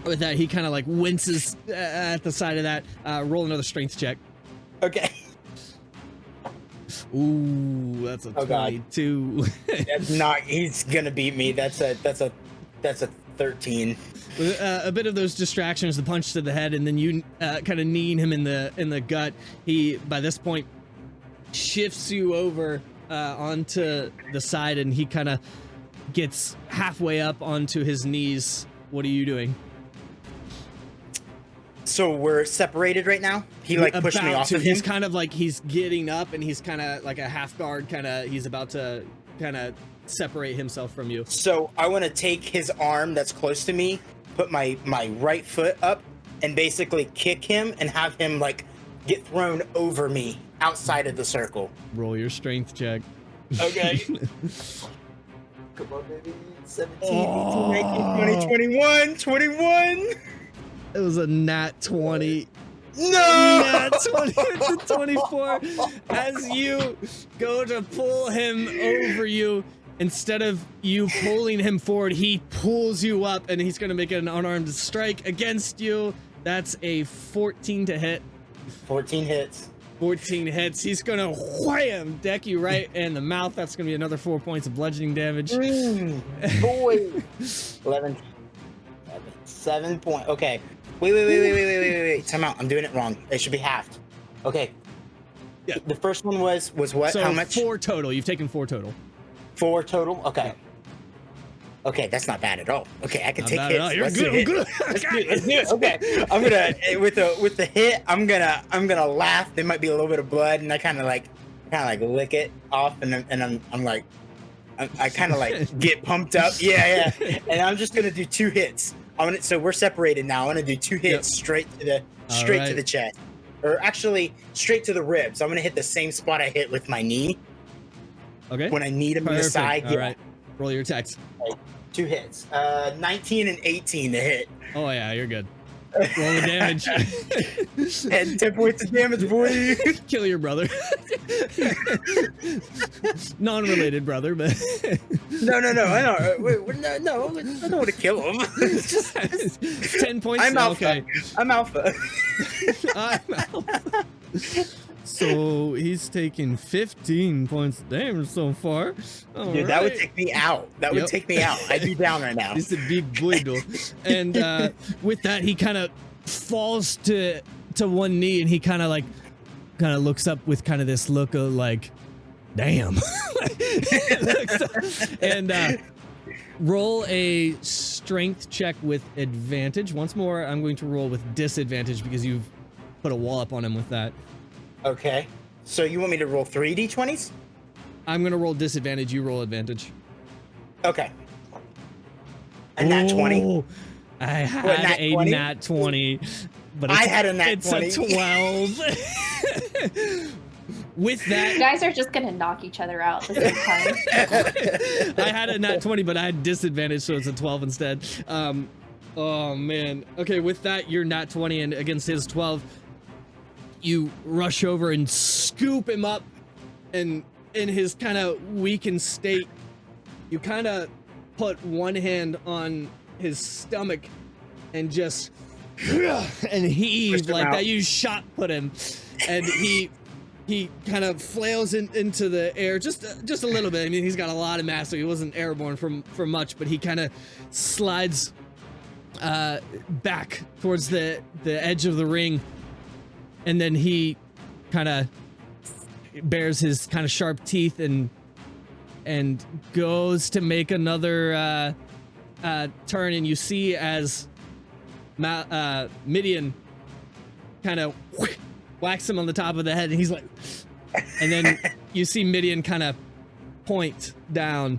With that, he kind of like winces at the side of that. Roll another strength check. Okay. Ooh, that's a Oh, God. 22. That's not. He's gonna beat me. That's a 13. With a bit of those distractions, the punch to the head, and then you kind of kneeing him in the gut. He, by this point, shifts you over onto the side, and he kind of gets halfway up onto his knees. What are you doing? So we're separated right now. He like pushed me off of him. He's kind of like he's getting up, and he's kind of like a half guard. He's about to kind of separate himself from you. So I want to take his arm that's close to me, put my right foot up, and basically kick him and have him like get thrown over me outside of the circle. Roll your strength check. Okay. Come on, baby. 17, 18, 19, 20, 21, 21. It was a nat 20. No! Nat 20 to 24. As you go to pull him over you, instead of you pulling him forward, he pulls you up, and he's going to make an unarmed strike against you. That's a 14 to hit. 14 hits. 14 hits. He's going to wham, deck you right in the mouth. That's going to be another 4 points of bludgeoning damage. Boy. 11. 7 point. Okay. Wait. Time out. I'm doing it wrong. It should be halved. Okay. Yeah. The first one was what? So how much? 4 total. You've taken 4 total. 4 total? Okay. Okay, that's not bad at all. Okay, I can Not take bad at all. hits. You're Let's good. do it. Good. Let's do it. Okay. I'm gonna with the hit, I'm gonna laugh. There might be a little bit of blood, and I kind of like lick it off, and I'm like I kind of like get pumped up. Yeah. And I'm just gonna do 2 hits. So we're separated now. I want to do 2 hits straight to the chest, or actually straight to the ribs. I'm gonna hit the same spot I hit with my knee. Okay. When I need him in the side. All right. Roll your attacks. 2 hits. 19 and 18 to hit. Oh yeah, you're good. Roll the damage. And 10 points of damage, boy. Kill your brother. Non-related brother, but No. I don't. No. I don't want to kill him. Just 10 points. I'm alpha. Okay. I'm alpha. I'm alpha. So he's taking 15 points of damage so far. All Dude, that would right. take me out. That would take me out. I'd be down right now. He's a big boy though. And with that, he kind of falls to one knee, and he kind of looks up with kind of this look of like, damn. And roll a strength check with advantage. Once more, I'm going to roll with disadvantage because you've put a wall up on him with that. Okay. So you want me to roll 3 d20s? I'm going to roll disadvantage. You roll advantage. Okay. A nat 20. I had a nat 20, but I had a nat 20. It's a 12. With that, You guys are just gonna knock each other out at the same time. I had a nat 20, but I had disadvantage, so it's a 12 instead. Oh man. Okay, with that, you're nat 20, and against his 12, you rush over and scoop him up, and in his kind of weakened state, you kind of put one hand on his stomach and just and heave like that. You shot put him, and he kind of flails into the air just a little bit. I mean, he's got a lot of mass, so he wasn't airborne for much, but he kind of slides back towards the edge of the ring, and then he kind of bares his kind of sharp teeth and goes to make another turn, and you see as Midian kind of whacks him on the top of the head, and he's like, and then you see Midian kind of point down,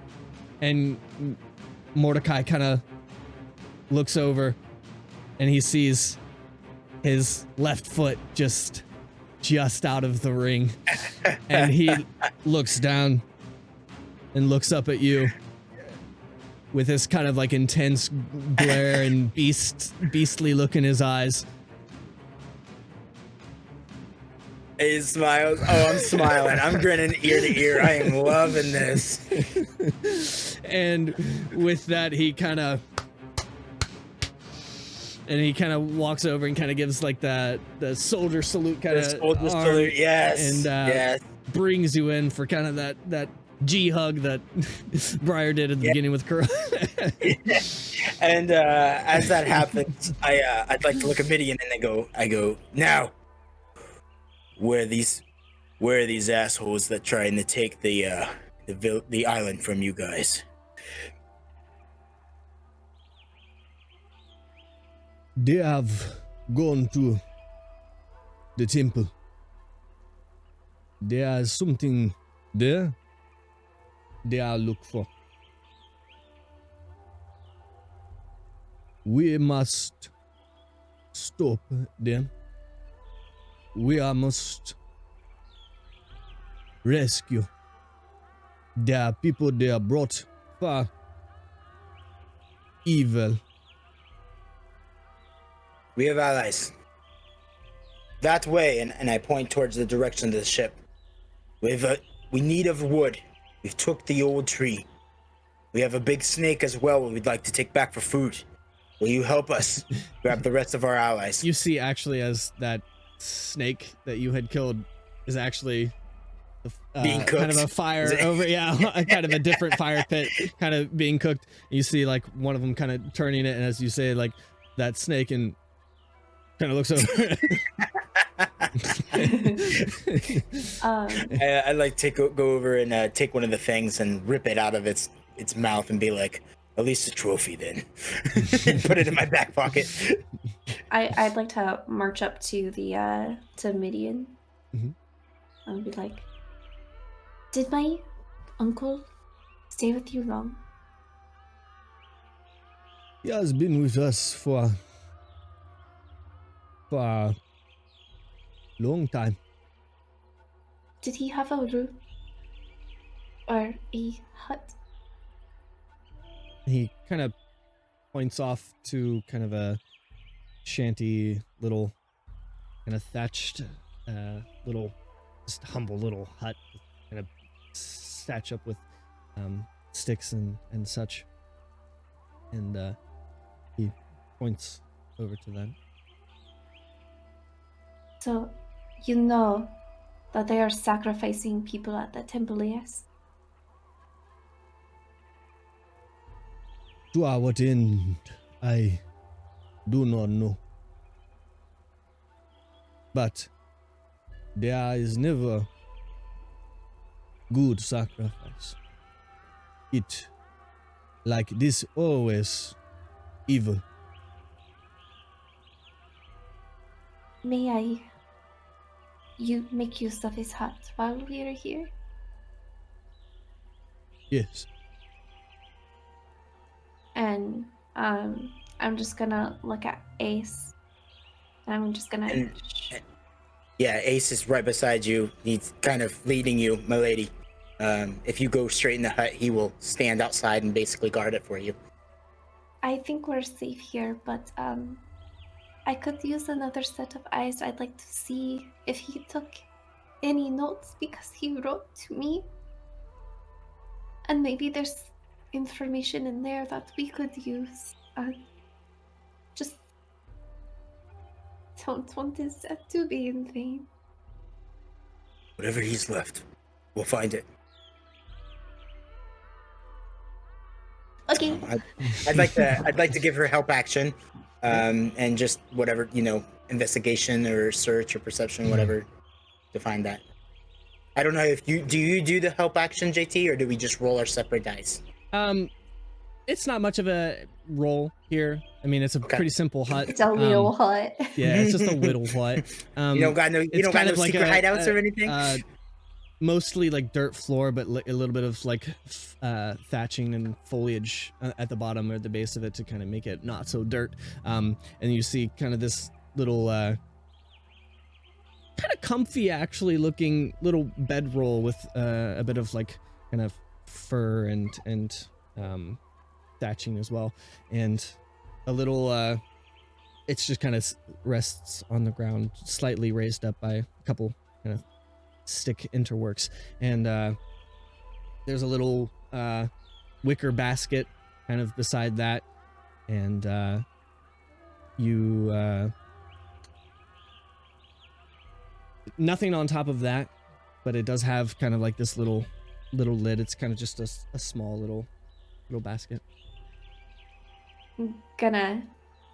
and Mordecai kind of looks over, and he sees his left foot just out of the ring, and he looks down and looks up at you with this kind of like intense glare and beastly look in his eyes. He smiles. Oh, I'm smiling. I'm grinning ear to ear. I am loving this. And with that, he kind of walks over and kind of gives like the soldier salute kind of Soldier salute. Yes. And yes. brings you in for kind of that G hug that Briar did at the beginning with Kuro. And as that happens, I'd like to look at Midian and I go now. Where are these assholes that trying to take the island from you guys? They have gone to the temple. There is something there they are look for. We must stop them. We must rescue. There are people they are brought for evil. We have allies. That way, and I point towards the direction of the ship. We need of wood. We've took the old tree. We have a big snake as well we'd like to take back for food. Will you help us grab the rest of our allies? You see, actually, as that snake that you had killed is actually being cooked. Kind of a fire over, kind of a different fire pit, kind of being cooked. You see, like, one of them kind of turning it, and as you say, like, that snake and kind of looks over. I like to go over and take one of the things and rip it out of its mouth and be like, at least a trophy then. Put it in my back pocket. I'd like to march up to the to Midian. Mm-hmm. And be like, did my uncle stay with you long? He has been with us for a long time. Did he have a roof or a hut? He kind of points off to kind of a shanty little kind of thatched little just humble little hut kind of thatched up with sticks and such, and he points over to that. So you know that they are sacrificing people at the temple, yes? To what end, I do not know. But there is never good sacrifice. It, like this, always evil. May I make use of his hut while we are here? Yes. And I'm just gonna look at Ace. And I'm just gonna... Yeah, Ace is right beside you. He's kind of leading you, my lady. If you go straight in the hut, he will stand outside and basically guard it for you. I think we're safe here, but I could use another set of eyes. I'd like to see if he took any notes because he wrote to me. And maybe there's information in there that we could use. Just don't want this set to be in vain. Whatever he's left, we'll find it. Okay. I'd like to give her help action, and just whatever, investigation or search or perception, whatever, to find that. I don't know if you do the help action, JT, or do we just roll our separate dice? It's not much of a roll here. I mean, it's a pretty simple hut. It's a little hut. Yeah, it's just a little hut. You don't got no secret hideouts or anything. Mostly like dirt floor, but a little bit of like thatching and foliage at the bottom or the base of it to kind of make it not so dirt. And you see kind of this little kind of comfy actually looking little bedroll with a bit of like kind of fur and thatching as well, and a little it's just kind of rests on the ground, slightly raised up by a couple kind of stick interworks, and there's a little wicker basket kind of beside that, and you nothing on top of that, but it does have kind of like this little lid. It's kind of just a small little basket. I'm gonna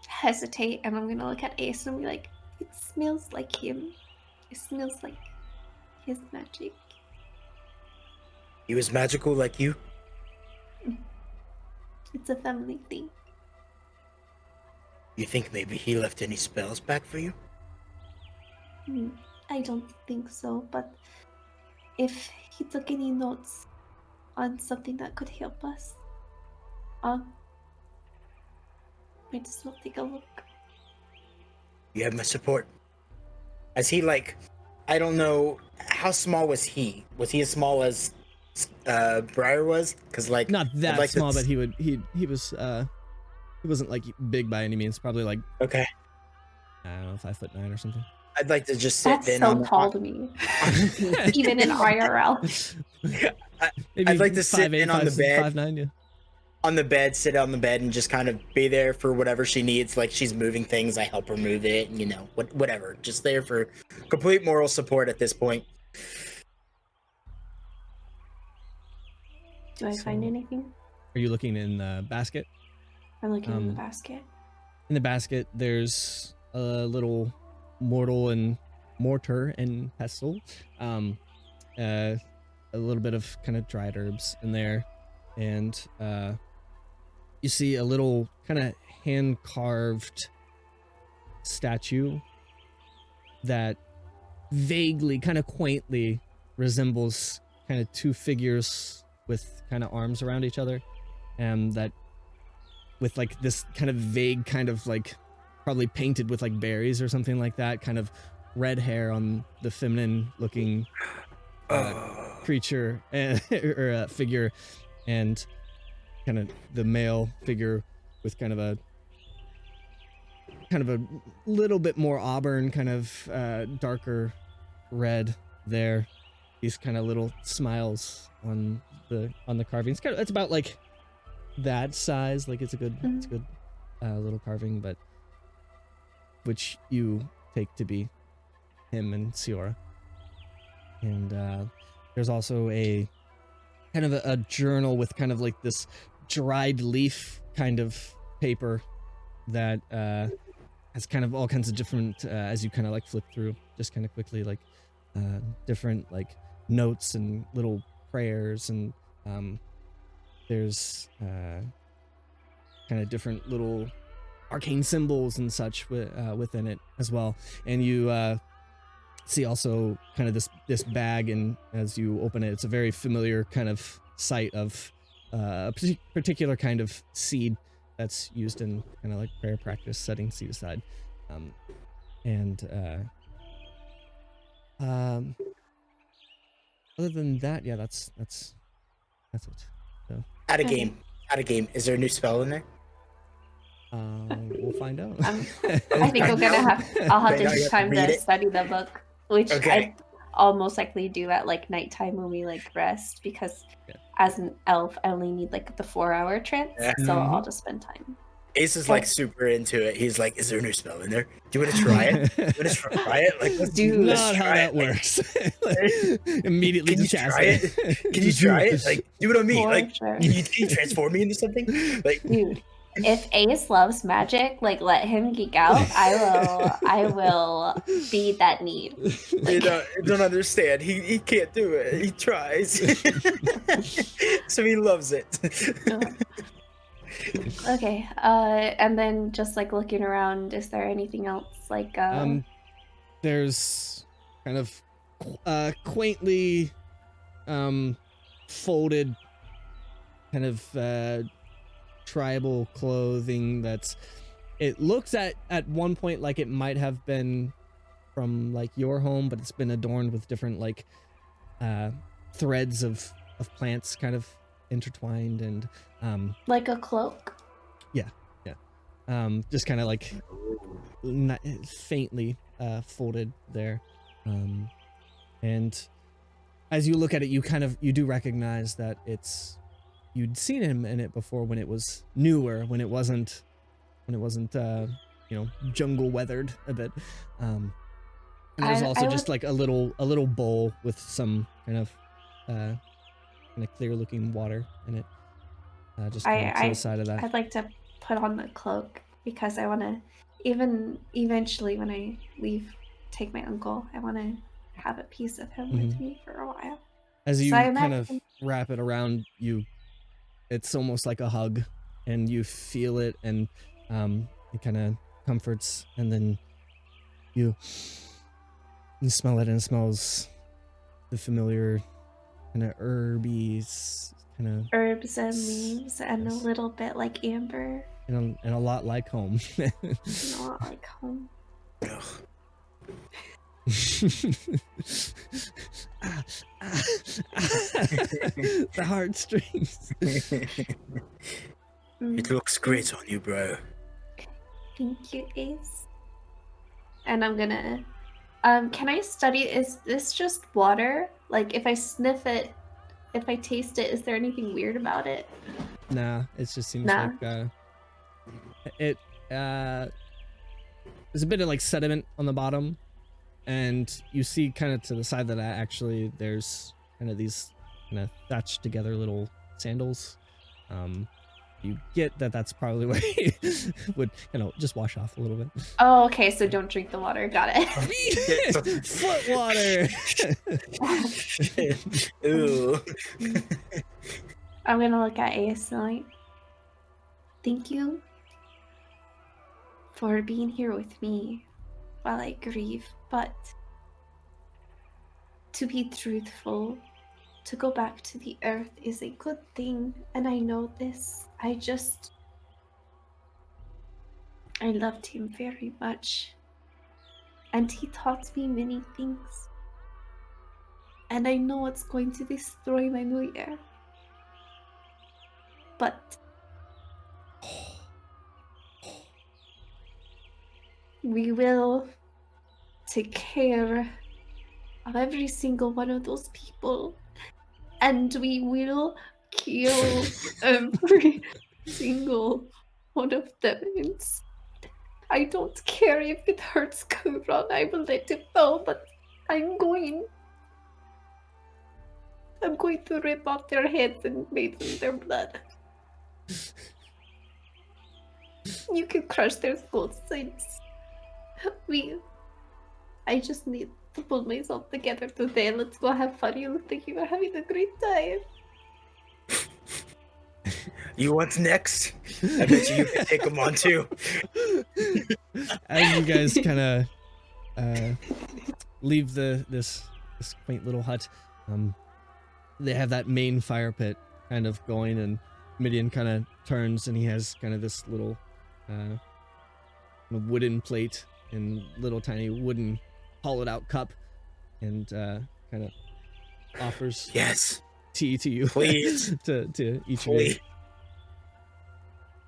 hesitate and I'm gonna look at Ace and be like, it smells like him. It smells like his magic. He was magical like you? It's a family thing. You think maybe he left any spells back for you? I don't think so, but if he took any notes on something that could help us, might as well take a look. You have my support. As he like, I don't know, how small was he? Was he as small as Briar was? Because like Not that like small, but he wasn't like big by any means. Probably like, okay. I don't know, 5'9" or something. I'd like to just sit That's then so on tall to me, even in IRL. Maybe I'd like to sit 5'8", in on the bed. 5'9", yeah. On the bed, sit on the bed, and just kind of be there for whatever she needs. Like she's moving things, I help her move it. You know, whatever. Just there for complete moral support at this point. Do I find anything? Are you looking in the basket? I'm looking in the basket. In the basket, there's a little mortar and pestle, a little bit of kind of dried herbs in there, and you see a little kind of hand-carved statue that vaguely, kind of quaintly resembles kind of two figures with kind of arms around each other, and that with like this kind of vague kind of like probably painted with like berries or something like that, kind of red hair on the feminine looking creature or figure, and kind of the male figure with kind of a little bit more auburn, kind of darker red there. These kind of little smiles on the carving. It's about like that size. Like it's a good little carving, but which you take to be him and Siora. And there's also a kind of a journal with kind of like this dried leaf kind of paper that has kind of all kinds of different as you kind of like flip through just kind of quickly, like different like notes and little prayers, and there's kind of different little arcane symbols and such within it as well. And you see also kind of this bag, and as you open it, it's a very familiar kind of sight of a particular kind of seed that's used in kind of like prayer practice, setting seed aside. Other than that, yeah, that's it. So Out of game. Is there a new spell in there? we'll find out. I think I'll have to take time to study the book, which I almost likely do at like nighttime when we like rest, because as an elf I only need like the 4-hour trance, so I'll just spend time. Ace is like super into it. He's like, is there a new spell in there? Do you want to try it? Do you want to try it? Like, let's Dude, not how that works. Like, immediately can you try it? Can you try it? Like, do what I mean. Like, sure. can you transform me into something? Like, dude, if Ace loves magic, like let him geek out. I will feed that need. Like, you don't understand. He can't do it. He tries. So he loves it. Okay, and then just like looking around, is there anything else like there's kind of quaintly folded kind of tribal clothing that's, it looks at one point like it might have been from like your home, but it's been adorned with different like threads of plants kind of intertwined, and like a cloak? Yeah. Just kind of like faintly folded there, and as you look at it, you do recognize that you'd seen him in it before when it was newer, when it wasn't jungle weathered a bit, And there's I- also I just would- like a little bowl with some kind of clear looking water in it. Just kind of to the side of that. I'd like to put on the cloak because I want to, even eventually when I leave, take my uncle. I want to have a piece of him with me for a while. As So you I kind of imagine- wrap it around you, it's almost like a hug, and you feel it, and it kind of comforts, and then you smell it, and it smells the familiar kind of herby kind of, Herbs and leaves and a Yes. little bit like amber and a lot like home. and a lot like home. Ugh. The heartstrings. It looks great on you, bro. Thank you, Ace. And I'm gonna can I study, is this just water? Like if I sniff it, if I taste it, is there anything weird about it? Nah, it just seems Nah. like it there's a bit of like sediment on the bottom, and you see kind of to the side that actually there's kind of these kind of thatched together little sandals. You get that that's probably what he would, just wash off a little bit. Oh, okay, so don't drink the water. Got it. Foot water. Ooh. I'm gonna look at Ace and like, thank you for being here with me while I grieve, but to be truthful, to go back to the earth is a good thing, and I know this. I loved him very much, and he taught me many things. And I know it's going to destroy my new year. But we will take care of every single one of those people, and we will kill every single one of them. I don't care if it hurts Kuron, I will let it go, but I'm going to rip off their heads and bathe in their blood. You can crush their skulls. I just need to pull myself together today. Let's go have fun. You look like you are having a great time. You want next? I bet you can take them on too. As you guys kind of leave this quaint little hut, they have that main fire pit kind of going, and Midian kind of turns, and he has kind of this little wooden plate and little tiny wooden hollowed out cup, and kind of offers Yes. tea to you, Please. to each of Please. you.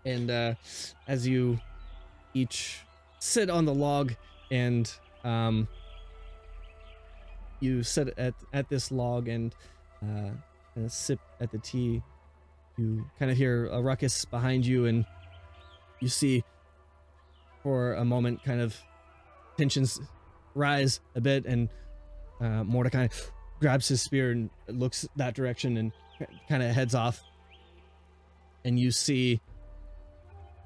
And as you each sit on the log, and you sit at this log and sip at the tea, you kind of hear a ruckus behind you, and you see for a moment kind of tensions rise a bit, and Mordecai grabs his spear and looks that direction and kind of heads off, and you see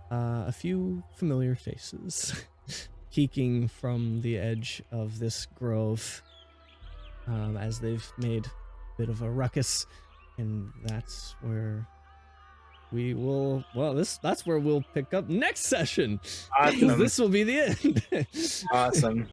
a few familiar faces peeking from the edge of this grove, as they've made a bit of a ruckus, and that's where we will, that's where we'll pick up next session. Awesome. This will be the end. Awesome.